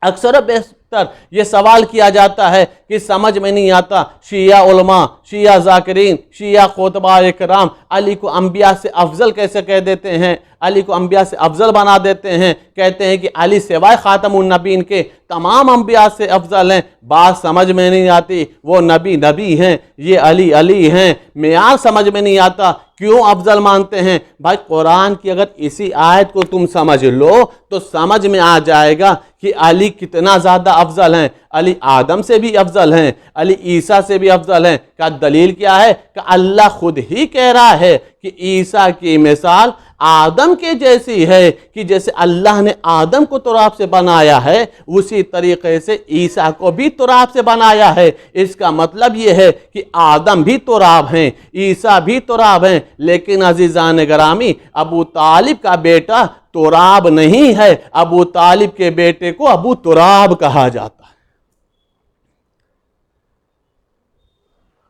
اکثر و بیشتر یہ سوال کیا جاتا ہے کہ سمجھ میں نہیں آتا، شیعہ علماء، شیعہ ذاکرین، شیعہ خطبہ اکرام علی کو انبیاء سے افضل کیسے کہہ دیتے ہیں، علی کو انبیاء سے افضل بنا دیتے ہیں، کہتے ہیں کہ علی سوائے خاتم النبیین کے تمام انبیاء سے افضل ہیں. بات سمجھ میں نہیں آتی، وہ نبی ہیں، یہ علی ہیں، معیار سمجھ میں نہیں آتا، کیوں افضل مانتے ہیں؟ بھائی قرآن کی اگر اسی آیت کو تم سمجھ لو تو سمجھ میں آ جائے گا کہ علی کتنا زیادہ افضل ہیں. علی آدم سے بھی افضل ہیں، علی عیسیٰ سے بھی افضل ہیں. کیا دلیل کیا ہے؟ کہ اللہ خود ہی کہہ رہا ہے کہ عیسیٰ کی مثال آدم کے جیسی ہے کہ جیسے اللہ نے آدم کو تراب سے بنایا ہے اسی طریقے سے عیسیٰ کو بھی تراب سے بنایا ہے. اس کا مطلب یہ ہے کہ آدم بھی تراب ہیں، عیسیٰ بھی تراب ہیں، لیکن عزیزان گرامی ابو طالب کا بیٹا تراب نہیں ہے. ابو طالب کے بیٹے کو ابو تراب کہا جاتا ہے.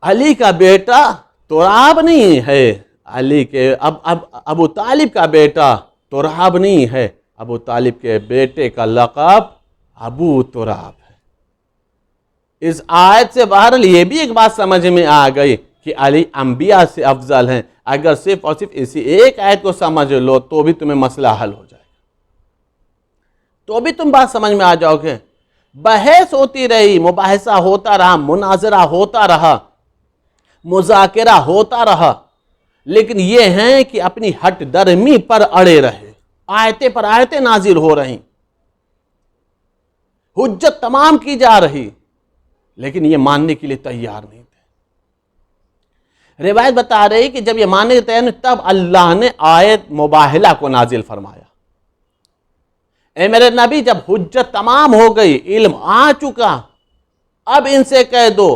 علی کا بیٹا تراب نہیں ہے، علی کے ابو طالب کا بیٹا تراب نہیں ہے. ابو طالب کے بیٹے کا لقب ابو تراب ہے۔ اس آیت سے بہرحال یہ بھی ایک بات سمجھ میں آ گئی کہ علی انبیاء سے افضل ہیں۔ اگر صرف اور صرف اسی ایک آیت کو سمجھ لو تو بھی تمہیں مسئلہ حل ہو جائے گا، تو بھی تم بات سمجھ میں آ جاؤ گے۔ بحث ہوتی رہی، مباحثہ ہوتا رہا، مناظرہ ہوتا رہا، مذاکرہ ہوتا رہا، لیکن یہ ہیں کہ اپنی ہٹ درمی پر اڑے رہے۔ آیتیں پر آیتیں نازل ہو رہی، حجت تمام کی جا رہی، لیکن یہ ماننے کے لیے تیار نہیں تھے۔ روایت بتا رہی کہ جب یہ ماننے کے تیار نہیں تب اللہ نے آیت مباہلہ کو نازل فرمایا۔ اے میرے نبی، جب حجت تمام ہو گئی، علم آ چکا، اب ان سے کہہ دو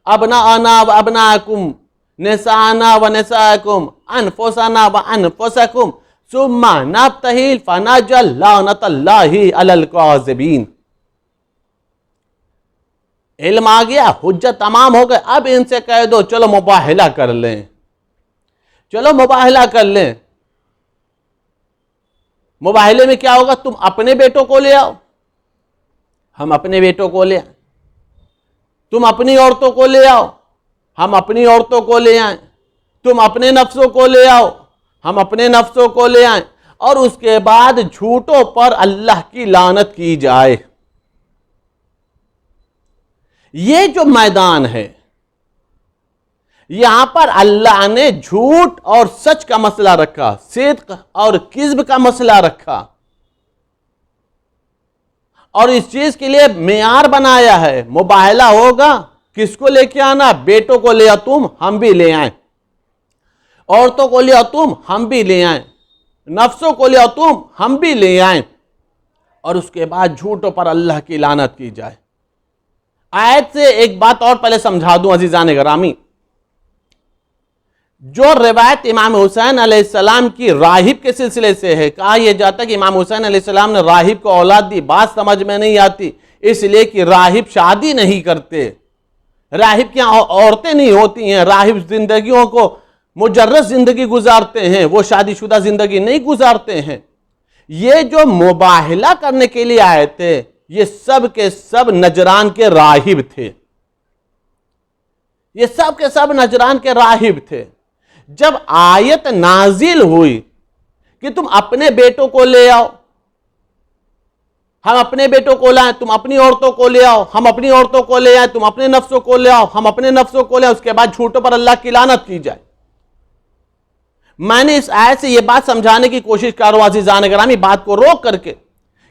ابناءنا و ابناءکم، نساءنا و نساءکم، انفسنا و انفسکم، ثم نبتہل فنجعل لعنت اللہ علی الکاذبین۔ علم آ گیا، حجت تمام ہو گئے، اب ان سے کہہ دو چلو مباہلہ کر لیں، چلو مباہلہ کر لیں۔ مباہلے میں کیا ہوگا؟ تم اپنے بیٹوں کو لے آؤ، ہم اپنے بیٹوں کو لے آئیں، تم اپنی عورتوں کو لے آؤ، ہم اپنی عورتوں کو لے آئیں، تم اپنے نفسوں کو لے آؤ، ہم اپنے نفسوں کو لے آئیں، اور اس کے بعد جھوٹوں پر اللہ کی لعنت کی جائے۔ یہ جو میدان ہے، یہاں پر اللہ نے جھوٹ اور سچ کا مسئلہ رکھا، صدق اور کذب کا مسئلہ رکھا، اور اس چیز کے لیے معیار بنایا ہے۔ مباہلہ ہوگا، کس کو لے کے آنا؟ بیٹوں کو لے آؤ تم، ہم بھی لے آئیں، عورتوں کو لے آؤ تم، ہم بھی لے آئیں، نفسوں کو لے آؤ تم، ہم بھی لے آئیں، اور اس کے بعد جھوٹوں پر اللہ کی لعنت کی جائے۔ آیت سے ایک بات اور پہلے سمجھا دوں عزیزان گرامی، جو روایت امام حسین علیہ السلام کی راہب کے سلسلے سے ہے، کہا یہ جاتا ہے کہ امام حسین علیہ السلام نے راہب کو اولاد دی، بات سمجھ میں نہیں آتی، اس لیے کہ راہب شادی نہیں کرتے، راہب کی عورتیں نہیں ہوتی ہیں، راہب زندگیوں کو مجرد زندگی گزارتے ہیں، وہ شادی شدہ زندگی نہیں گزارتے ہیں۔ یہ جو مباہلہ کرنے کے لیے آئے تھے، یہ سب کے سب نجران کے راہب تھے، یہ سب کے سب نجران کے راہب تھے۔ جب آیت نازل ہوئی کہ تم اپنے بیٹوں کو لے آؤ، ہم اپنے بیٹوں کو لائیں، تم اپنی عورتوں کو لے آؤ، ہم اپنی عورتوں کو لے آئیں، تم اپنے نفسوں کو لے آؤ، ہم اپنے نفسوں کو لے آؤ، اس کے بعد جھوٹوں پر اللہ کی لعنت کی جائے۔ میں نے اس آیت سے یہ بات سمجھانے کی کوشش کر رہا ہوں عزیزان گرامی، بات کو روک کر کے،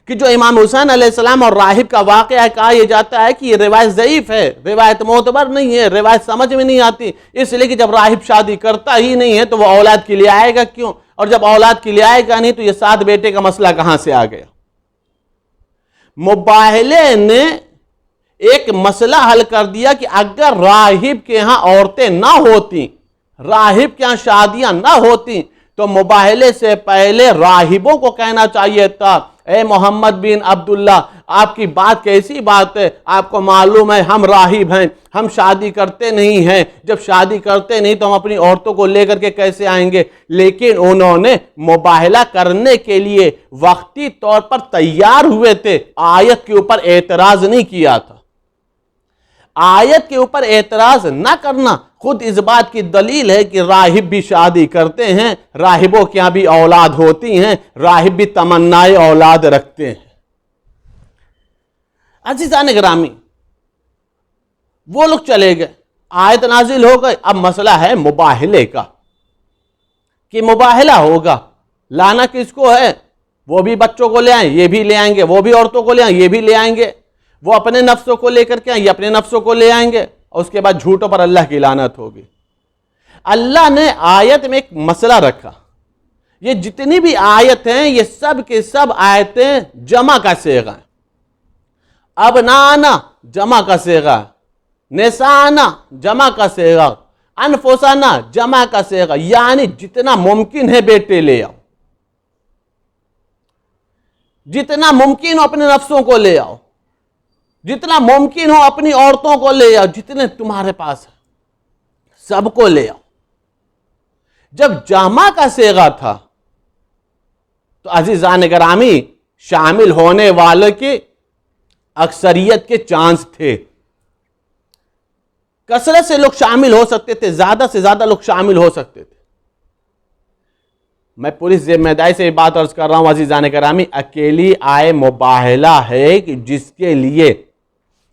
کہ جو امام حسین علیہ السلام اور راہب کا واقعہ ہے، کہا یہ جاتا ہے کہ یہ روایت ضعیف ہے، روایت معتبر نہیں ہے، روایت سمجھ میں نہیں آتی، اس لیے کہ جب راہب شادی کرتا ہی نہیں ہے تو وہ اولاد کے لیے آئے گا کیوں؟ اور جب اولاد کے لیے آئے گا نہیں تو یہ 7 بیٹے کا مسئلہ کہاں سے آ گیا؟ مباہلے نے ایک مسئلہ حل کر دیا کہ اگر راہب کے ہاں عورتیں نہ ہوتی، راہب کے ہاں شادیاں نہ ہوتی، تو مباہلے سے پہلے راہبوں کو کہنا چاہیے تھا، اے محمد بن عبداللہ، آپ کی بات کیسی بات ہے؟ آپ کو معلوم ہے ہم راہب ہیں، ہم شادی کرتے نہیں ہیں، جب شادی کرتے نہیں تو ہم اپنی عورتوں کو لے کر کے کیسے آئیں گے؟ لیکن انہوں نے مباہلہ کرنے کے لیے وقتی طور پر تیار ہوئے تھے، آیت کے اوپر اعتراض نہیں کیا تھا۔ آیت کے اوپر اعتراض نہ کرنا خود اس بات کی دلیل ہے کہ راہب بھی شادی کرتے ہیں، راہبوں کے یہاں بھی اولاد ہوتی ہیں، راہب بھی تمنائے اولاد رکھتے ہیں۔ عزیزان گرامی، وہ لوگ چلے گئے، آیت نازل ہو گئی، اب مسئلہ ہے مباہلے کا، کہ مباہلہ ہوگا، لانا کس کو ہے؟ وہ بھی بچوں کو لے آئیں، یہ بھی لے آئیں گے، وہ بھی عورتوں کو لے آئیں، یہ بھی لے آئیں گے، وہ اپنے نفسوں کو لے کر کے آئیں، یہ اپنے نفسوں کو لے آئیں گے، اور اس کے بعد جھوٹوں پر اللہ کی لعنت ہوگی۔ اللہ نے آیت میں ایک مسئلہ رکھا، یہ جتنی بھی آیت ہیں یہ سب کے سب آیتیں جمع کا صیغہ ہیں۔ ابنانا جمع کا صیغہ، نسانا جمع کا صیغہ، انفسنا جمع کا صیغہ، یعنی جتنا ممکن ہے بیٹے لے آؤ، جتنا ممکن ہو اپنے نفسوں کو لے آؤ، جتنا ممکن ہو اپنی عورتوں کو لے آؤ، جتنے تمہارے پاس ہے سب کو لے آؤ۔ جب جمع کا صیغہ تھا تو عزیزان گرامی شامل ہونے والے کی اکثریت کے چانس تھے، کثرت سے لوگ شامل ہو سکتے تھے، زیادہ سے زیادہ لوگ شامل ہو سکتے تھے۔ میں پوری ذمہ داری سے یہ بات عرض کر رہا ہوں عزیزان گرامی، اکیلی آئے مباہلہ ہے کہ جس کے لیے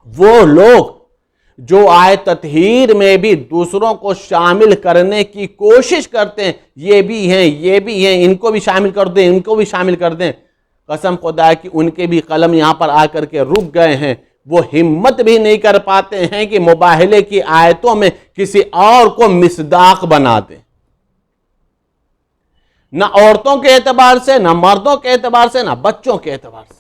وہ لوگ جو آئے تطہیر میں بھی دوسروں کو شامل کرنے کی کوشش کرتے ہیں، یہ بھی ہیں، یہ بھی ہیں، ان کو بھی شامل کر دیں، ان کو بھی شامل کر دیں، قسم خدا کی ان کے بھی قلم یہاں پر آ کر کے رک گئے ہیں۔ وہ ہمت بھی نہیں کر پاتے ہیں کہ مباہلے کی آیتوں میں کسی اور کو مصداق بنا دیں، نہ عورتوں کے اعتبار سے، نہ مردوں کے اعتبار سے، نہ بچوں کے اعتبار سے،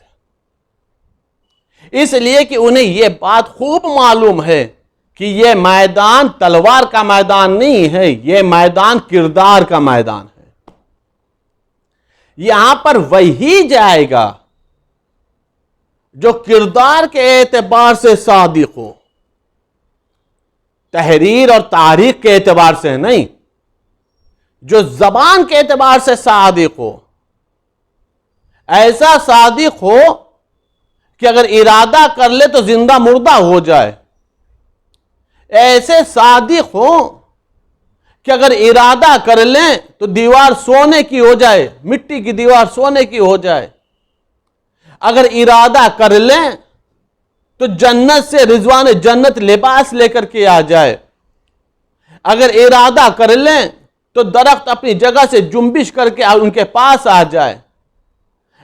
اس لیے کہ انہیں یہ بات خوب معلوم ہے کہ یہ میدان تلوار کا میدان نہیں ہے، یہ میدان کردار کا میدان ہے۔ یہاں پر وہی جائے گا جو کردار کے اعتبار سے صادق ہو، تحریر اور تاریخ کے اعتبار سے نہیں، جو زبان کے اعتبار سے صادق ہو، ایسا صادق ہو کہ اگر ارادہ کر لے تو زندہ مردہ ہو جائے، ایسے صادق ہو کہ اگر ارادہ کر لیں تو دیوار سونے کی ہو جائے، مٹی کی دیوار سونے کی ہو جائے، اگر ارادہ کر لیں تو جنت سے رضوان جنت لباس لے کر کے آ جائے، اگر ارادہ کر لیں تو درخت اپنی جگہ سے جنبش کر کے ان کے پاس آ جائے،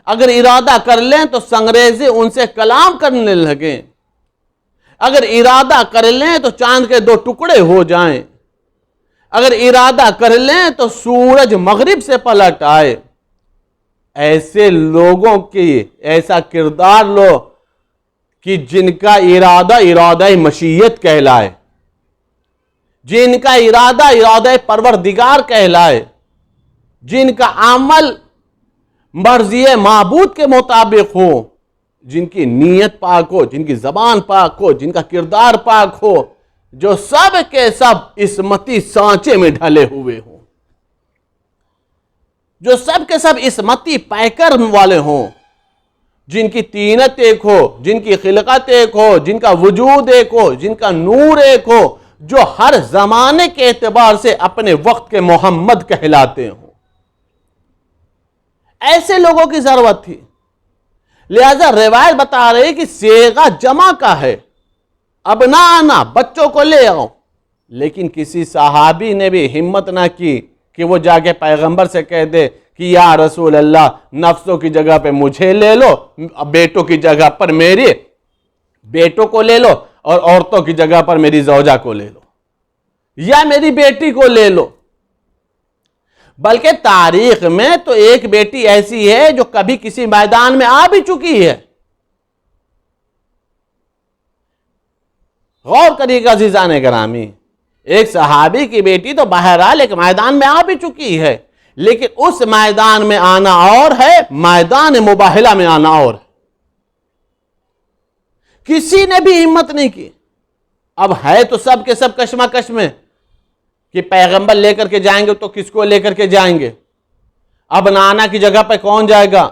اگر ارادہ کر لیں تو سنگریزے ان سے کلام کرنے لگیں، اگر ارادہ کر لیں تو چاند کے 2 ٹکڑے ہو جائیں، اگر ارادہ کر لیں تو سورج مغرب سے پلٹ آئے۔ ایسے لوگوں کی ایسا کردار لو کہ جن کا ارادہ مشیت کہلائے، جن کا ارادہ پروردگار کہلائے، جن کا عمل مرضی معبود کے مطابق ہو، جن کی نیت پاک ہو، جن کی زبان پاک ہو، جن کا کردار پاک ہو، جو سب کے سب عصمتی سانچے میں ڈھلے ہوئے ہوں، جو سب کے سب عصمتی پیکر والے ہوں، جن کی طینت ایک ہو، جن کی خلقت ایک ہو، جن کا وجود ایک ہو، جن کا نور ایک ہو، جو ہر زمانے کے اعتبار سے اپنے وقت کے محمد کہلاتے ہوں، ایسے لوگوں کی ضرورت تھی۔ لہذا روایت بتا رہی کہ صیغہ جمع کا ہے، ابنانا، بچوں کو لے آؤ، لیکن کسی صحابی نے بھی ہمت نہ کی کہ وہ جا کے پیغمبر سے کہہ دے کہ یا رسول اللہ نفسوں کی جگہ پہ مجھے لے لو، بیٹوں کی جگہ پر میرے بیٹوں کو لے لو، اور عورتوں کی جگہ پر میری زوجہ کو لے لو، یا میری بیٹی کو لے لو۔ بلکہ تاریخ میں تو ایک بیٹی ایسی ہے جو کبھی کسی میدان میں آ بھی چکی ہے۔ غور کریے گا عزیزان گرامی، ایک صحابی کی بیٹی تو بہرحال ایک میدان میں آ بھی چکی ہے، لیکن اس میدان میں آنا اور ہے، میدان مباہلہ میں آنا اور ہے۔ کسی نے بھی ہمت نہیں کی۔ اب ہے تو سب کے سب کشمکش میں کہ پیغمبر لے کر کے جائیں گے تو کس کو لے کر کے جائیں گے، اب نانا کی جگہ پہ کون جائے گا،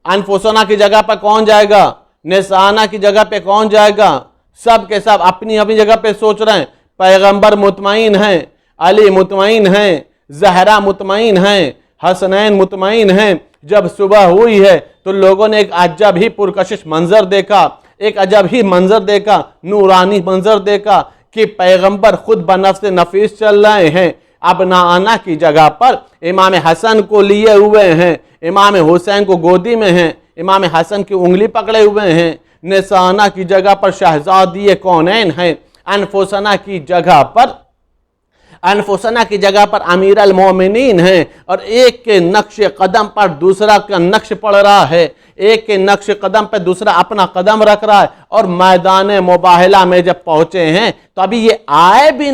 انفسنا کی جگہ پہ کون جائے گا، نسانا کی جگہ پہ کون جائے گا، سب کے سب اپنی اپنی جگہ پہ سوچ رہے ہیں۔ پیغمبر مطمئن ہیں، علی مطمئن ہیں، زہرا مطمئن ہیں، حسنین مطمئن ہیں۔ جب صبح ہوئی ہے تو لوگوں نے ایک عجب ہی پرکشش منظر دیکھا، ایک عجب ہی منظر دیکھا، نورانی منظر دیکھا کہ پیغمبر خود بنفس نفیس چل رہے ہیں، ابنانا کی جگہ پر امام حسن کو لیے ہوئے ہیں، امام حسین کو گودی میں ہیں، امام حسن کی انگلی پکڑے ہوئے ہیں، نسانا کی جگہ پر شہزادی کونین ہیں، انفسنا کی جگہ پر امیر المومنین ہیں، اور ایک کے نقش قدم پر دوسرا کا نقش پڑ رہا ہے، ایک کے نقش قدم پر دوسرا اپنا قدم رکھ رہا ہے۔ اور میدان مباہلہ میں جب پہنچے ہیں تو ابھی یہ آئے بھی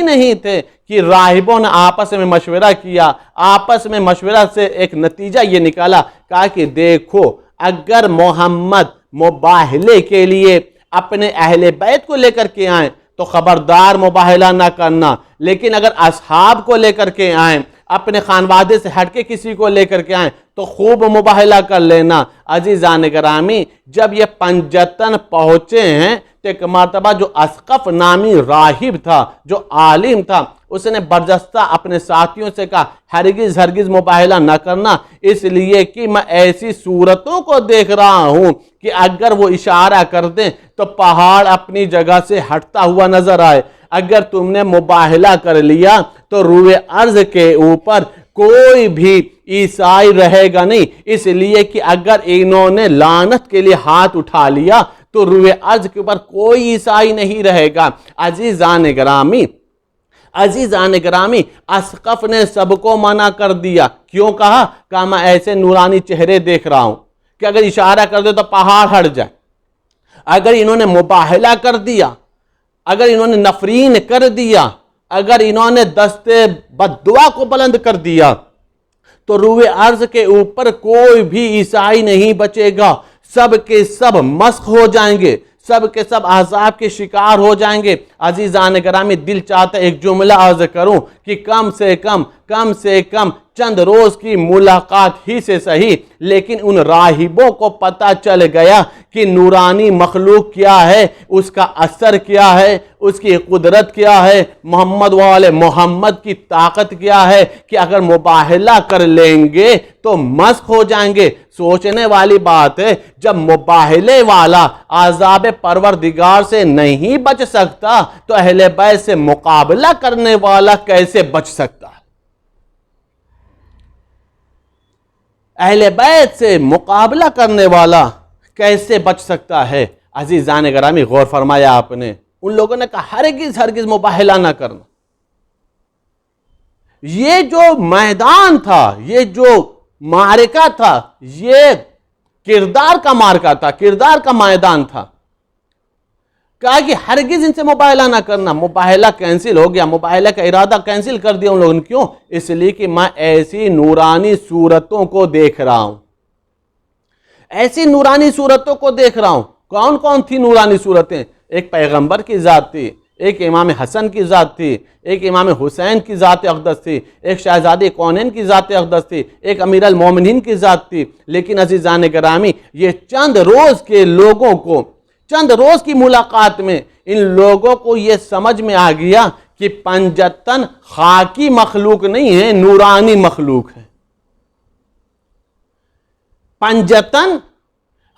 نہیں تھے کہ راہبوں نے آپس میں مشورہ کیا، آپس میں مشورہ سے ایک نتیجہ یہ نکالا، کہا کہ دیکھو اگر محمد مباہلے کے لیے اپنے اہل بیت کو لے کر کے آئیں تو خبردار مباہلہ نہ کرنا، لیکن اگر اصحاب کو لے کر کے آئیں اپنے خانوادے سے ہٹ کے کسی کو لے کر کے آئیں تو خوب مباہلہ کر لینا۔ عزیزان گرامی، جب یہ پنجتن پہنچے ہیں تو ایک مرتبہ جو اسقف نامی راہب تھا، جو عالم تھا، اس نے برجستہ اپنے ساتھیوں سے کہا ہرگز ہرگز مباہلہ نہ کرنا، اس لیے کہ میں ایسی صورتوں کو دیکھ رہا ہوں کہ اگر وہ اشارہ کر دیں تو پہاڑ اپنی جگہ سے ہٹتا ہوا نظر آئے۔ اگر تم نے مباہلہ کر لیا تو روئے ارض کے اوپر کوئی بھی عیسائی رہے گا نہیں، اس لیے کہ اگر انہوں نے لعنت کے لیے ہاتھ اٹھا لیا تو روئے ارض کے اوپر کوئی عیسائی نہیں رہے گا۔ عزیزان گرامی، اسقف نے سب کو منع کر دیا۔ کیوں کہا؟ کہ میں ایسے نورانی چہرے دیکھ رہا ہوں کہ اگر اشارہ کر دے تو پہاڑ ہٹ جائے۔ اگر انہوں نے مباہلہ کر دیا، اگر انہوں نے نفرین کر دیا، اگر انہوں نے دستے بددعا کو بلند کر دیا تو روئے ارض کے اوپر کوئی بھی عیسائی نہیں بچے گا، سب کے سب مسخ ہو جائیں گے، سب کے سب عذاب کے شکار ہو جائیں گے۔ عزیزان گرامی، دل چاہتا ہے ایک جملہ عرض کروں کہ کم سے کم چند روز کی ملاقات ہی سے صحیح، لیکن ان راہبوں کو پتہ چل گیا کہ نورانی مخلوق کیا ہے، اس کا اثر کیا ہے، اس کی قدرت کیا ہے، محمد والے محمد کی طاقت کیا ہے کہ اگر مباہلہ کر لیں گے تو مسخ ہو جائیں گے۔ سوچنے والی بات ہے، جب مباہلے والا عذاب پروردگار سے نہیں بچ سکتا تو اہل بیت سے مقابلہ کرنے والا کیسے بچ سکتا ہے؟ اہل بیت سے مقابلہ کرنے والا کیسے بچ سکتا ہے؟ عزیزان گرامی، غور فرمایا آپ نے، ان لوگوں نے کہا ہرگز ہرگز مباہلہ نہ کرنا۔ یہ جو میدان تھا، یہ جو معرکہ تھا، یہ کردار کا معرکہ تھا، کردار کا میدان تھا۔ کہا کہ ہرگز ان سے مباہلہ نہ کرنا۔ مباہلہ کینسل ہو گیا، مباہلہ کا ارادہ کینسل کر دیا ان لوگوں نے۔ کیوں؟ اس لیے کہ میں ایسی نورانی صورتوں کو دیکھ رہا ہوں، ایسی نورانی صورتوں کو دیکھ رہا ہوں۔ کون کون تھی نورانی صورتیں؟ ایک پیغمبر کی ذات تھی، ایک امام حسن کی ذات تھی، ایک امام حسین کی ذات اقدس تھی، ایک شہزادی کونین کی ذات اقدس تھی، ایک امیر المومنین کی ذات تھی۔ لیکن عزیزان گرامی، یہ چند روز کے لوگوں کو، چند روز کی ملاقات میں ان لوگوں کو یہ سمجھ میں آ گیا کہ پنجتن خاکی مخلوق نہیں ہے، نورانی مخلوق ہے۔ پنجتن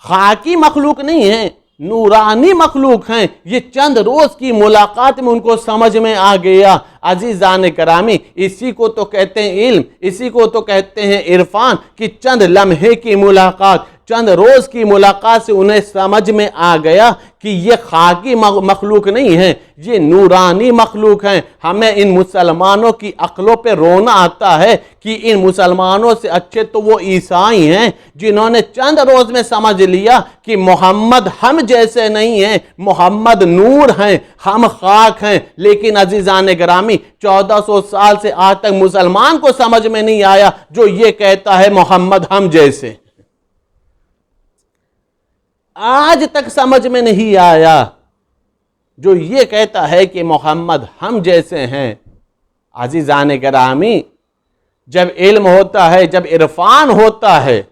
خاکی مخلوق نہیں ہے، نورانی مخلوق ہیں۔ یہ چند روز کی ملاقات میں ان کو سمجھ میں آ گیا۔ عزیزان گرامی، اسی کو تو کہتے ہیں علم، اسی کو تو کہتے ہیں عرفان، کہ چند لمحے کی ملاقات، چند روز کی ملاقات سے انہیں سمجھ میں آ گیا کہ یہ خاکی مخلوق نہیں ہے، یہ نورانی مخلوق ہیں۔ ہمیں ان مسلمانوں کی عقلوں پہ رونا آتا ہے کہ ان مسلمانوں سے اچھے تو وہ عیسائی ہیں جنہوں نے چند روز میں سمجھ لیا کہ محمد ہم جیسے نہیں ہیں، محمد نور ہیں، ہم خاک ہیں۔ لیکن عزیزان گرامی، 1400 سال سے آج تک مسلمان کو سمجھ میں نہیں آیا جو یہ کہتا ہے محمد ہم جیسے، آج تک سمجھ میں نہیں آیا جو یہ کہتا ہے کہ محمد ہم جیسے ہیں۔ عزیزان گرامی، جب علم ہوتا ہے، جب عرفان ہوتا ہے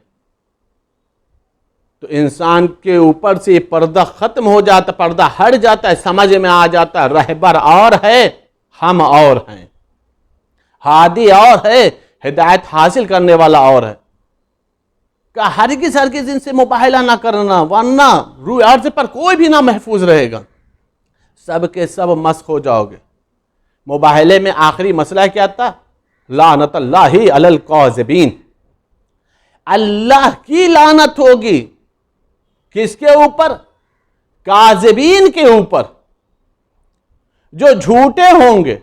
تو انسان کے اوپر سے پردہ ختم ہو جاتا، پردہ ہٹ جاتا ہے، سمجھ میں آ جاتا ہے رہبر اور ہے، ہم اور ہیں، ہادی اور ہے، ہدایت حاصل کرنے والا اور ہے۔ کہ ہرگز ہرگز ان سے مباہلہ نہ کرنا، ورنہ روح ارض پر کوئی بھی نہ محفوظ رہے گا، سب کے سب مسخ ہو جاؤ گے۔ مباہلے میں آخری مسئلہ کیا تھا؟ لعنت اللہ علی الکاذبین، اللہ کی لعنت ہوگی کس کے اوپر؟ کاذبین کے اوپر، جو جھوٹے ہوں گے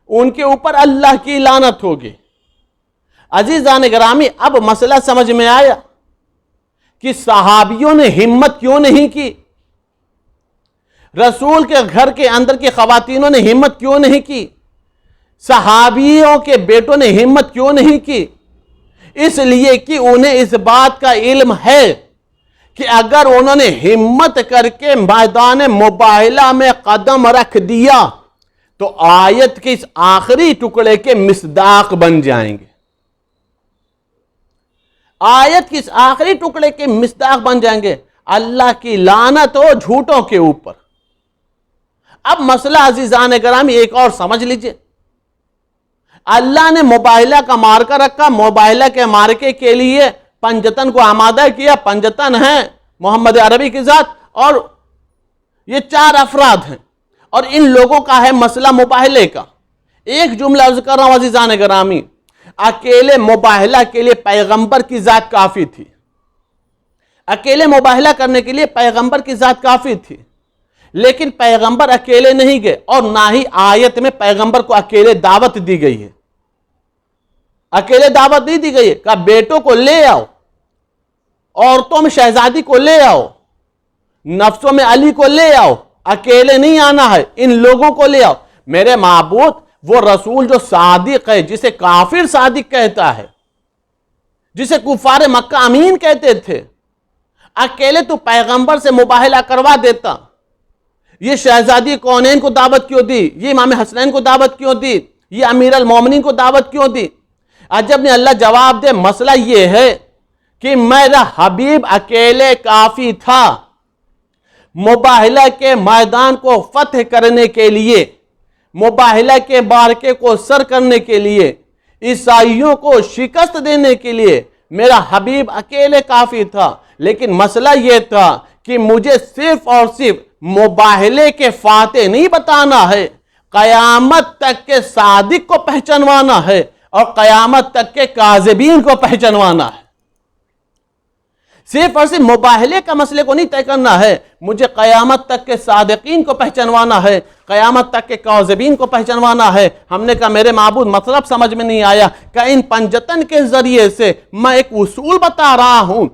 ان کے اوپر اللہ کی لعنت ہوگی۔ عزیزان گرامی، اب مسئلہ سمجھ میں آیا کہ صحابیوں نے ہمت کیوں نہیں کی، رسول کے گھر کے اندر کی خواتینوں نے ہمت کیوں نہیں کی، صحابیوں کے بیٹوں نے ہمت کیوں نہیں کی؟ اس لیے کہ انہیں اس بات کا علم ہے کہ اگر انہوں نے ہمت کر کے میدان مباہلہ میں قدم رکھ دیا تو آیت کے اس آخری ٹکڑے کے مصداق بن جائیں گے، آیت کے اس آخری ٹکڑے کے مصداق بن جائیں گے۔ اللہ کی لعنت ہو جھوٹوں کے اوپر۔ اب مسئلہ عزیزان گرامی ایک اور سمجھ لیجئے، اللہ نے مباہلہ کا مارکہ رکھا، مباہلہ کے مارکے کے لیے پنجتن کو آمادہ کیا۔ پنجتن ہیں محمد عربی کی ذات، اور یہ 4 افراد ہیں، اور ان لوگوں کا ہے مسئلہ مباہلے کا۔ ایک جملہ عرض کر رہا ہوں عزیزان گرامی، اکیلے مباہلہ کے لیے پیغمبر کی ذات کافی تھی، اکیلے مباہلہ کرنے کے لیے پیغمبر کی ذات کافی تھی، لیکن پیغمبر اکیلے نہیں گئے، اور نہ ہی آیت میں پیغمبر کو اکیلے دعوت دی گئی ہے، اکیلے دعوت نہیں دی گئی ہے۔ کہا بیٹوں کو لے آؤ، عورتوں میں شہزادی کو لے آؤ، نفسوں میں علی کو لے آؤ، اکیلے نہیں آنا ہے، ان لوگوں کو لے آؤ۔ میرے معبود وہ رسول جو صادق ہے، جسے کافر صادق کہتا ہے، جسے کفار مکہ امین کہتے تھے، اکیلے تو پیغمبر سے مباہلہ کروا دیتا۔ یہ شہزادی کونین کو دعوت کیوں دی؟ یہ امام حسنین کو دعوت کیوں دی؟ یہ امیر المومنین کو دعوت کیوں دی؟ عجب نے اللہ جواب دے، مسئلہ یہ ہے کہ میرا حبیب اکیلے کافی تھا۔ مباہلہ کے میدان کو فتح کرنے کے لیے، مباہلہ کے بارکے کو سر کرنے کے لیے، عیسائیوں کو شکست دینے کے لیے میرا حبیب اکیلے کافی تھا۔ لیکن مسئلہ یہ تھا کہ مجھے صرف اور صرف مباہلے کے فاتح نہیں بتانا ہے، قیامت تک کے صادق کو پہچانوانا ہے، اور قیامت تک کے کاذبین کو پہچانوانا ہے۔ صرف اور صرف مباہلے کا مسئلے کو نہیں طے کرنا ہے، مجھے قیامت تک کے صادقین کو پہچانوانا ہے، قیامت تک کے کاذبین کو پہچانوانا ہے۔ ہم نے کہا میرے معبود مطلب سمجھ میں نہیں آیا، کہ ان پنجتن کے ذریعے سے میں ایک اصول بتا رہا ہوں،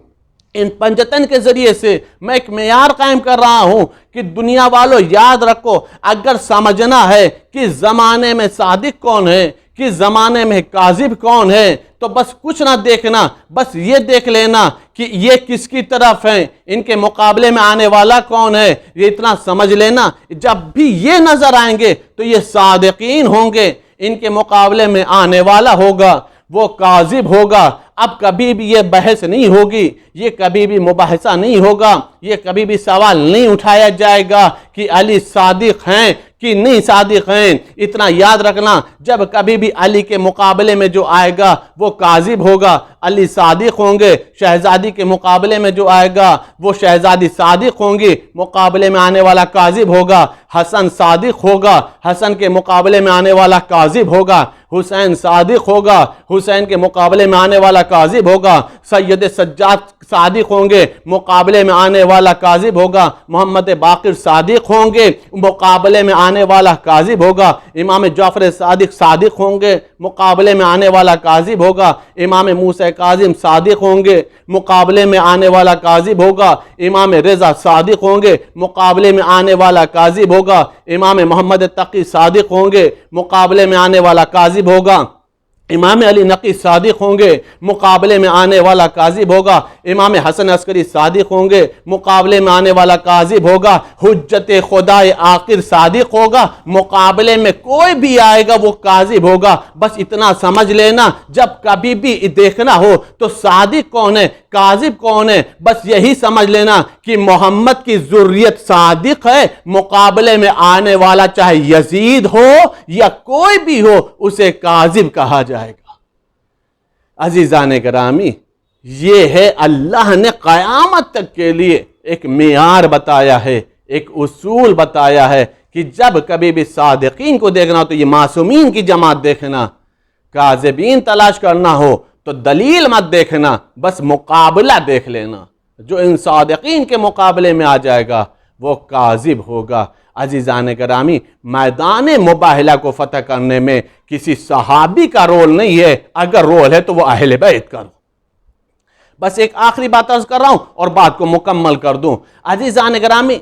ان پنجتن کے ذریعے سے میں ایک معیار قائم کر رہا ہوں کہ دنیا والوں یاد رکھو، اگر سمجھنا ہے کہ زمانے میں صادق کون ہے، کہ زمانے میں کاذب کون ہے، تو بس کچھ نہ دیکھنا، بس یہ دیکھ لینا کہ یہ کس کی طرف ہیں، ان کے مقابلے میں آنے والا کون ہے، یہ اتنا سمجھ لینا۔ جب بھی یہ نظر آئیں گے تو یہ صادقین ہوں گے، ان کے مقابلے میں آنے والا ہوگا وہ کاذب ہوگا۔ اب کبھی بھی یہ بحث نہیں ہوگی، یہ کبھی بھی مباحثہ نہیں ہوگا، یہ کبھی بھی سوال نہیں اٹھایا جائے گا کہ علی صادق ہیں کہ نہیں صادق ہیں۔ اتنا یاد رکھنا، جب کبھی بھی علی کے مقابلے میں جو آئے گا وہ کاذب ہوگا، علی صادق ہوں گے۔ شہزادی کے مقابلے میں جو آئے گا وہ شہزادی صادق ہوں گی، مقابلے میں آنے والا کاذب ہوگا۔ حسن صادق ہوگا، حسن کے مقابلے میں آنے والا کاذب ہوگا۔ حسین صادق ہوگا، حسین کے مقابلے میں آنے والا کاذب ہوگا۔ سید سجاد صادق ہوں گے، مقابلے میں آنے والا کاذب ہوگا۔ محمد باقر صادق ہوں گے، مقابلے میں آنے والا کاذب ہوگا۔ امام جعفر صادق صادق ہوں گے، مقابلے میں آنے والا کاذب ہوگا۔ امام موسیٰ کاظم صادق ہوں گے، مقابلے میں آنے والا کاذب ہوگا۔ امام رضا صادق ہوں گے، مقابلے میں آنے والا کاذب ہوگا۔ امام محمد تقی صادق ہوں گے، مقابلے میں آنے والا کاذب ہوگا۔ امام علی نقی صادق ہوں گے، مقابلے میں آنے والا کاذب ہوگا۔ امام حسن عسکری صادق ہوں گے، مقابلے میں آنے والا کاذب ہوگا۔ حجت خدا آخر صادق ہوگا، مقابلے میں کوئی بھی آئے گا وہ کاذب ہوگا۔ بس اتنا سمجھ لینا، جب کبھی بھی دیکھنا ہو تو صادق کون ہے، کاذب کون ہے، بس یہی سمجھ لینا کہ محمد کی ذریت صادق ہے، مقابلے میں آنے والا چاہے یزید ہو یا کوئی بھی ہو اسے کاذب کہا جائے گا۔ عزیزان گرامی، یہ ہے اللہ نے قیامت تک کے لیے ایک معیار بتایا ہے، ایک اصول بتایا ہے کہ جب کبھی بھی صادقین کو دیکھنا ہو تو یہ معصومین کی جماعت دیکھنا، کاذبین تلاش کرنا ہو تو دلیل مت دیکھنا، بس مقابلہ دیکھ لینا۔ جو ان صادقین کے مقابلے میں آ جائے گا وہ کاذب ہوگا۔ عزیزان گرامی، میدان مباہلہ کو فتح کرنے میں کسی صحابی کا رول نہیں ہے، اگر رول ہے تو وہ اہل بیت کا۔ بس ایک آخری بات عرض کر رہا ہوں اور بات کو مکمل کر دوں۔ عزیزان گرامی،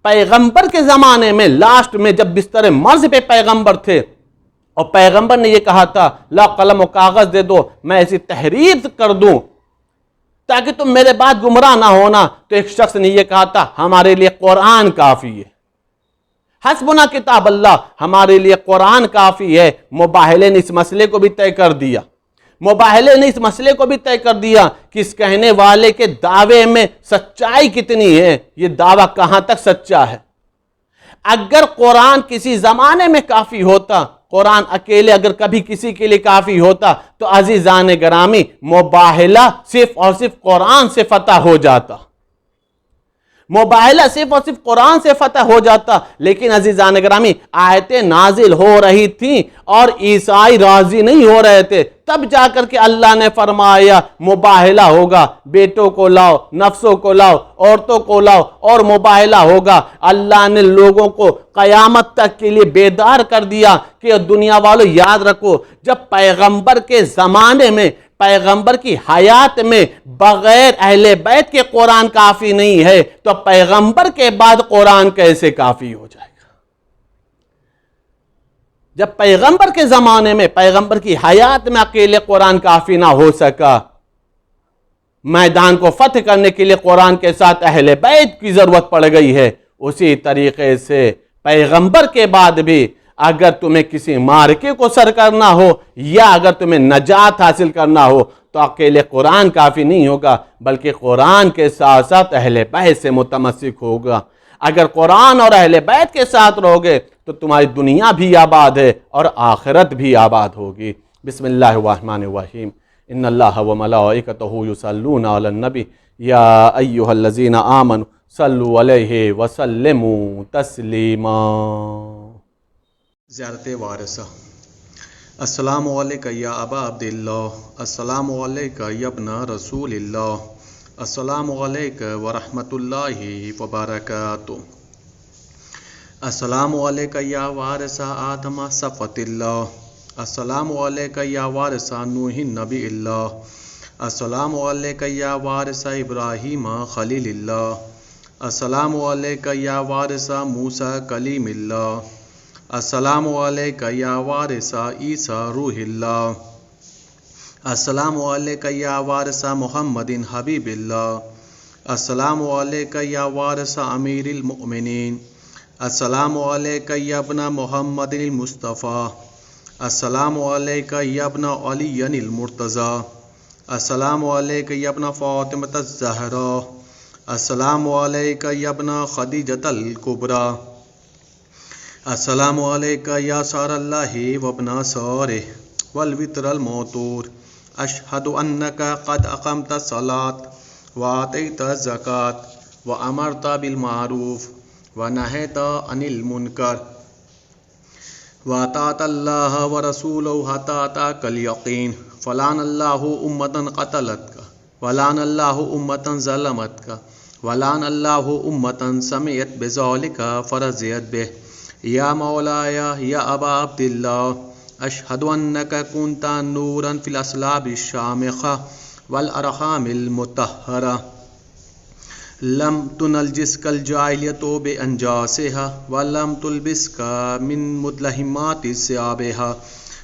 پیغمبر کے زمانے میں لاسٹ میں جب بستر مرض پہ پیغمبر تھے اور پیغمبر نے یہ کہا تھا لا قلم و کاغذ دے دو، میں ایسی تحریر کر دوں تاکہ تم میرے بعد گمراہ نہ ہونا، تو ایک شخص نے یہ کہا تھا ہمارے لیے قرآن کافی ہے، حسبنا کتاب اللہ، ہمارے لیے قرآن کافی ہے۔ مباہلے نے اس مسئلے کو بھی طے کر دیا، مباہلے نے اس مسئلے کو بھی طے کر دیا کہ اس کہنے والے کے دعوے میں سچائی کتنی ہے، یہ دعویٰ کہاں تک سچا ہے۔ اگر قرآن کسی زمانے میں کافی ہوتا، قرآن اکیلے اگر کبھی کسی کے لیے کافی ہوتا تو عزیزان گرامی مباہلہ صرف اور صرف قرآن سے فتح ہو جاتا، مباہلہ صرف اور صرف قرآن سے فتح ہو جاتا۔ لیکن عزیزان گرامی آیتیں نازل ہو رہی تھیں اور عیسائی راضی نہیں ہو رہے تھے، تب جا کر کے اللہ نے فرمایا مباہلہ ہوگا، بیٹوں کو لاؤ، نفسوں کو لاؤ، عورتوں کو لاؤ اور مباہلہ ہوگا۔ اللہ نے لوگوں کو قیامت تک کے لیے بیدار کر دیا کہ دنیا والوں یاد رکھو، جب پیغمبر کے زمانے میں، پیغمبر کی حیات میں بغیر اہل بیت کے قرآن کافی نہیں ہے تو پیغمبر کے بعد قرآن کیسے کافی ہو جائے گا؟ جب پیغمبر کے زمانے میں، پیغمبر کی حیات میں اکیلے قرآن کافی نہ ہو سکا، میدان کو فتح کرنے کے لیے قرآن کے ساتھ اہل بیت کی ضرورت پڑ گئی ہے، اسی طریقے سے پیغمبر کے بعد بھی اگر تمہیں کسی معرکے کو سر کرنا ہو یا اگر تمہیں نجات حاصل کرنا ہو تو اکیلے قرآن کافی نہیں ہوگا، بلکہ قرآن کے ساتھ ساتھ اہل بیت سے متمسک ہوگا۔ اگر قرآن اور اہل بیت کے ساتھ رہو گے تو تمہاری دنیا بھی آباد ہے اور آخرت بھی آباد ہوگی۔ بسم اللہ الرحمن الرحیم۔ ان اللہ وملائکتہ یصلون علی النبی یا ایہا الذین آمنوا صلوا علیہ وسلموا تسلیما۔ زیارت وارثہ۔ السلام علیکہ یا ابا عبداللہ، السلام علیکہ یا ابن رسول اللہ، السلام علیکہ ورحمۃ اللہ وبرکاتہ، السلام علیکہ یا وارث آدم صفوۃ اللہ، السلام علیکہ یا وارث نوح نبی اللہ، السلام علیکہ یا وارث ابراہیم خلیل اللہ، السلام علیکہ یا وارث موسیٰ کلیم اللہ، السلام علیکہ یا وارث عیسیٰ روح اللہ، السلام علیکہ یا وارث محمد حبیب اللہ، السلام علیکہ یا وارث امیر المؤمنین، السلام علیکہ یا ابن محمد المصطفیٰ، السلام علیکہ یا ابن علی المرتضیٰ، السلام علیکہ یا ابن فاطمۃ الزہراء، السلام علیکہ یا ابن خدیجۃ الکبریٰ، السلام علیکہ یا سار اللہ وابن سارہ والوتر الموتور، اشہد انک قد اقمت الصلاۃ وآتیت الزکاۃ وامرت بالمعروف ونہیت عن المنکر واطعت اللہ ورسولہ حتی اتاک الیقین، فلعن اللہ امۃ قتلتک ولعن اللہ امۃ ظلمتک ولعن اللہ امۃ سمعت بذلک فرضیت بہ۔ یا مولایا یا ابا عبداللہ، اشہد انک کنت نورا فی الاصلاب الشامخہ والارحام المطہرہ، لم تنجسک الجاہلیۃ بانجاسها ولم تلبسک من مدلہمات ثیابها،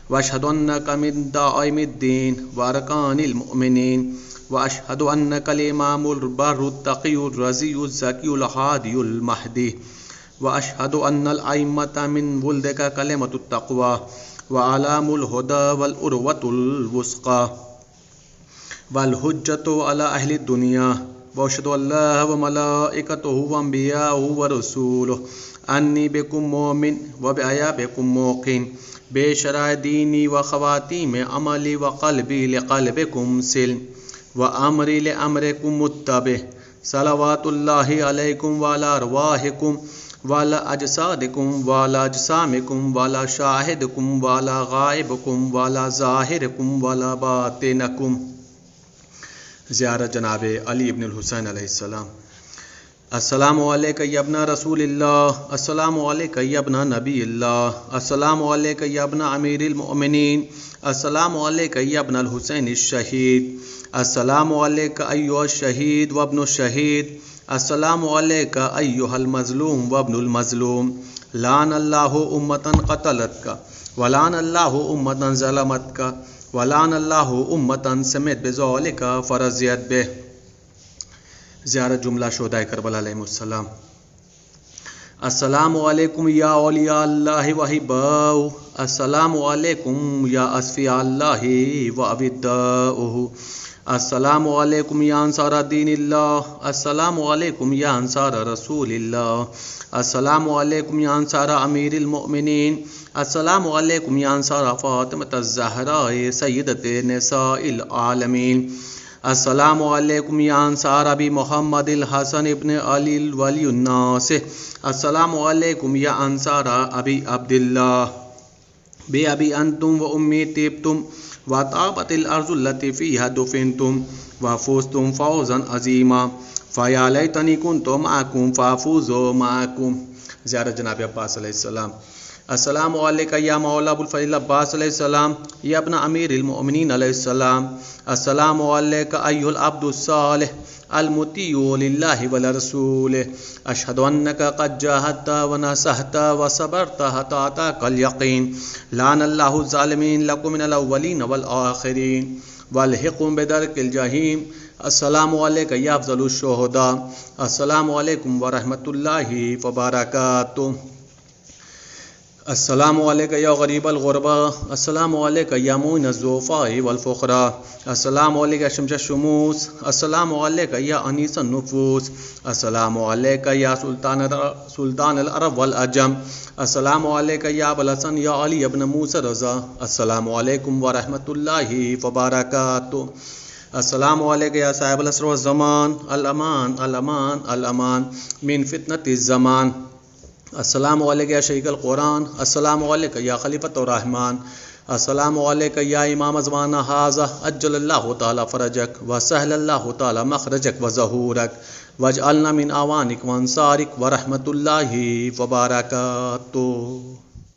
واشہد انک من دعائم الدین وارکان المؤمنین، واشہد انک الامام البر التقی الرضی الزکی الہادی المہدی، واشہد ان الائمۃ من ولدک کلمۃ التقوی وعلام الہدی والعروۃ الوثقی والحجۃ علی اہل الدنیا، واشہد اللہ وملائکتہ وانبیاءہ ورسولہ انی بکم مومن وبعیابکم موقن، بے شرع دینی وخواتیم عملی وقلبی لقلبکم سلم وامری لامرکم متبع، صلوات اللہ علیکم وعلی ارواحکم وعلی اجسادکم وعلی اجسامکم وعلی شاہدکم وعلی غائبکم وعلی ظاہرکم وعلی باطنکم۔ زیارت جناب علی ابن الحسین علیہ السلام۔ السلام علیکہ یا ابن رسول اللہ، السلام علیکہ یا ابن نبی اللہ، السلام علیکہ یا ابن امیر المؤمنین، السلام علیکہ یا ابن الحسین الشہید، السلام علیکہ ایہا الشہید وابن الشہید، السلام علیکہ ایہا المظلوم وابن المظلوم، لعن اللہ امۃ قتلتک ولعن اللہ امۃ ظلمتک ولعن اللہ امۃ سمعت بذلک فرضیت بہ۔ زیارت جملہ شہدائے کربلا علیہم السلام۔ السلام علیکم یا اولیاء اللہ وحباؤہ، السلام علیکم یا اصفیاء اللہ وابداؤہ، السلام علیکم یا انصار دین اللہ، السلام علیکم یا انصار رسول اللہ، السلام علیکم یا انصار امیر المؤمنین، السلام علیکم یا انصار فاطمۃ الزہراء سیدۃ نساء العالمین، السلام علیکم یا انصار ابی محمد الحسن ابن علی ولی الناس، السلام علیکم یا انصار ابی عبداللہ، بے ابی انتم و امی طبتم وطابت الارض التي فيها دفنتم وفزتم فوزا عظیما فیا لیتنی کنت معکم فافوز معکم۔ زیارت جناب عباس علیہ السلام۔ السلام علیکہ یا مولا ابو الفضل عباس علیہ السلام، یا ابن امیر المؤمنین علیہ السلام، السلام علیکہ ایھا العبد الصالح المطیع للہ ولرسولہ، اشہد انک قد جاہدت ونصحت وصبرت حتی اتاک الیقین، لعن اللہ الظالمین لکم من الاولین والآخرین والحقم بدرک الجحیم۔ السلام علیکہ یا افضل الشہداء، السلام علیکم ورحمۃ اللہ وبرکاتہ۔ السلام علیکہ یا غریب الغرباء، السلام علیکہ یا معین الضعفاء والفقراء، السلام علیکہ یا شمس الشموس، السلام علیکہ یا انیس النفوس، السلام علیکہ یا سلطان العرب والعجم، السلام علیکہ یا ابو الحسن یا علی ابن موسیٰ رضا، السلام علیکم ورحمۃ اللہ وبرکاتہ۔ السلام علیکہ یا صاحب العصر والزمان، الامان الامان الامان من فتنۃ الزمان، السلام علیکہ یا شیخ القرآن، السلام علیکہ یا خلیفۃ الرحمن، السلام علیکہ یا امام زمانہ ھذا، عجل اللہ تعالی فرجک وسہل اللہ تعالی مخرجک وظہورک واجعلنا من اعوانک وانصارک ورحمۃ اللہ وبرکاتہ۔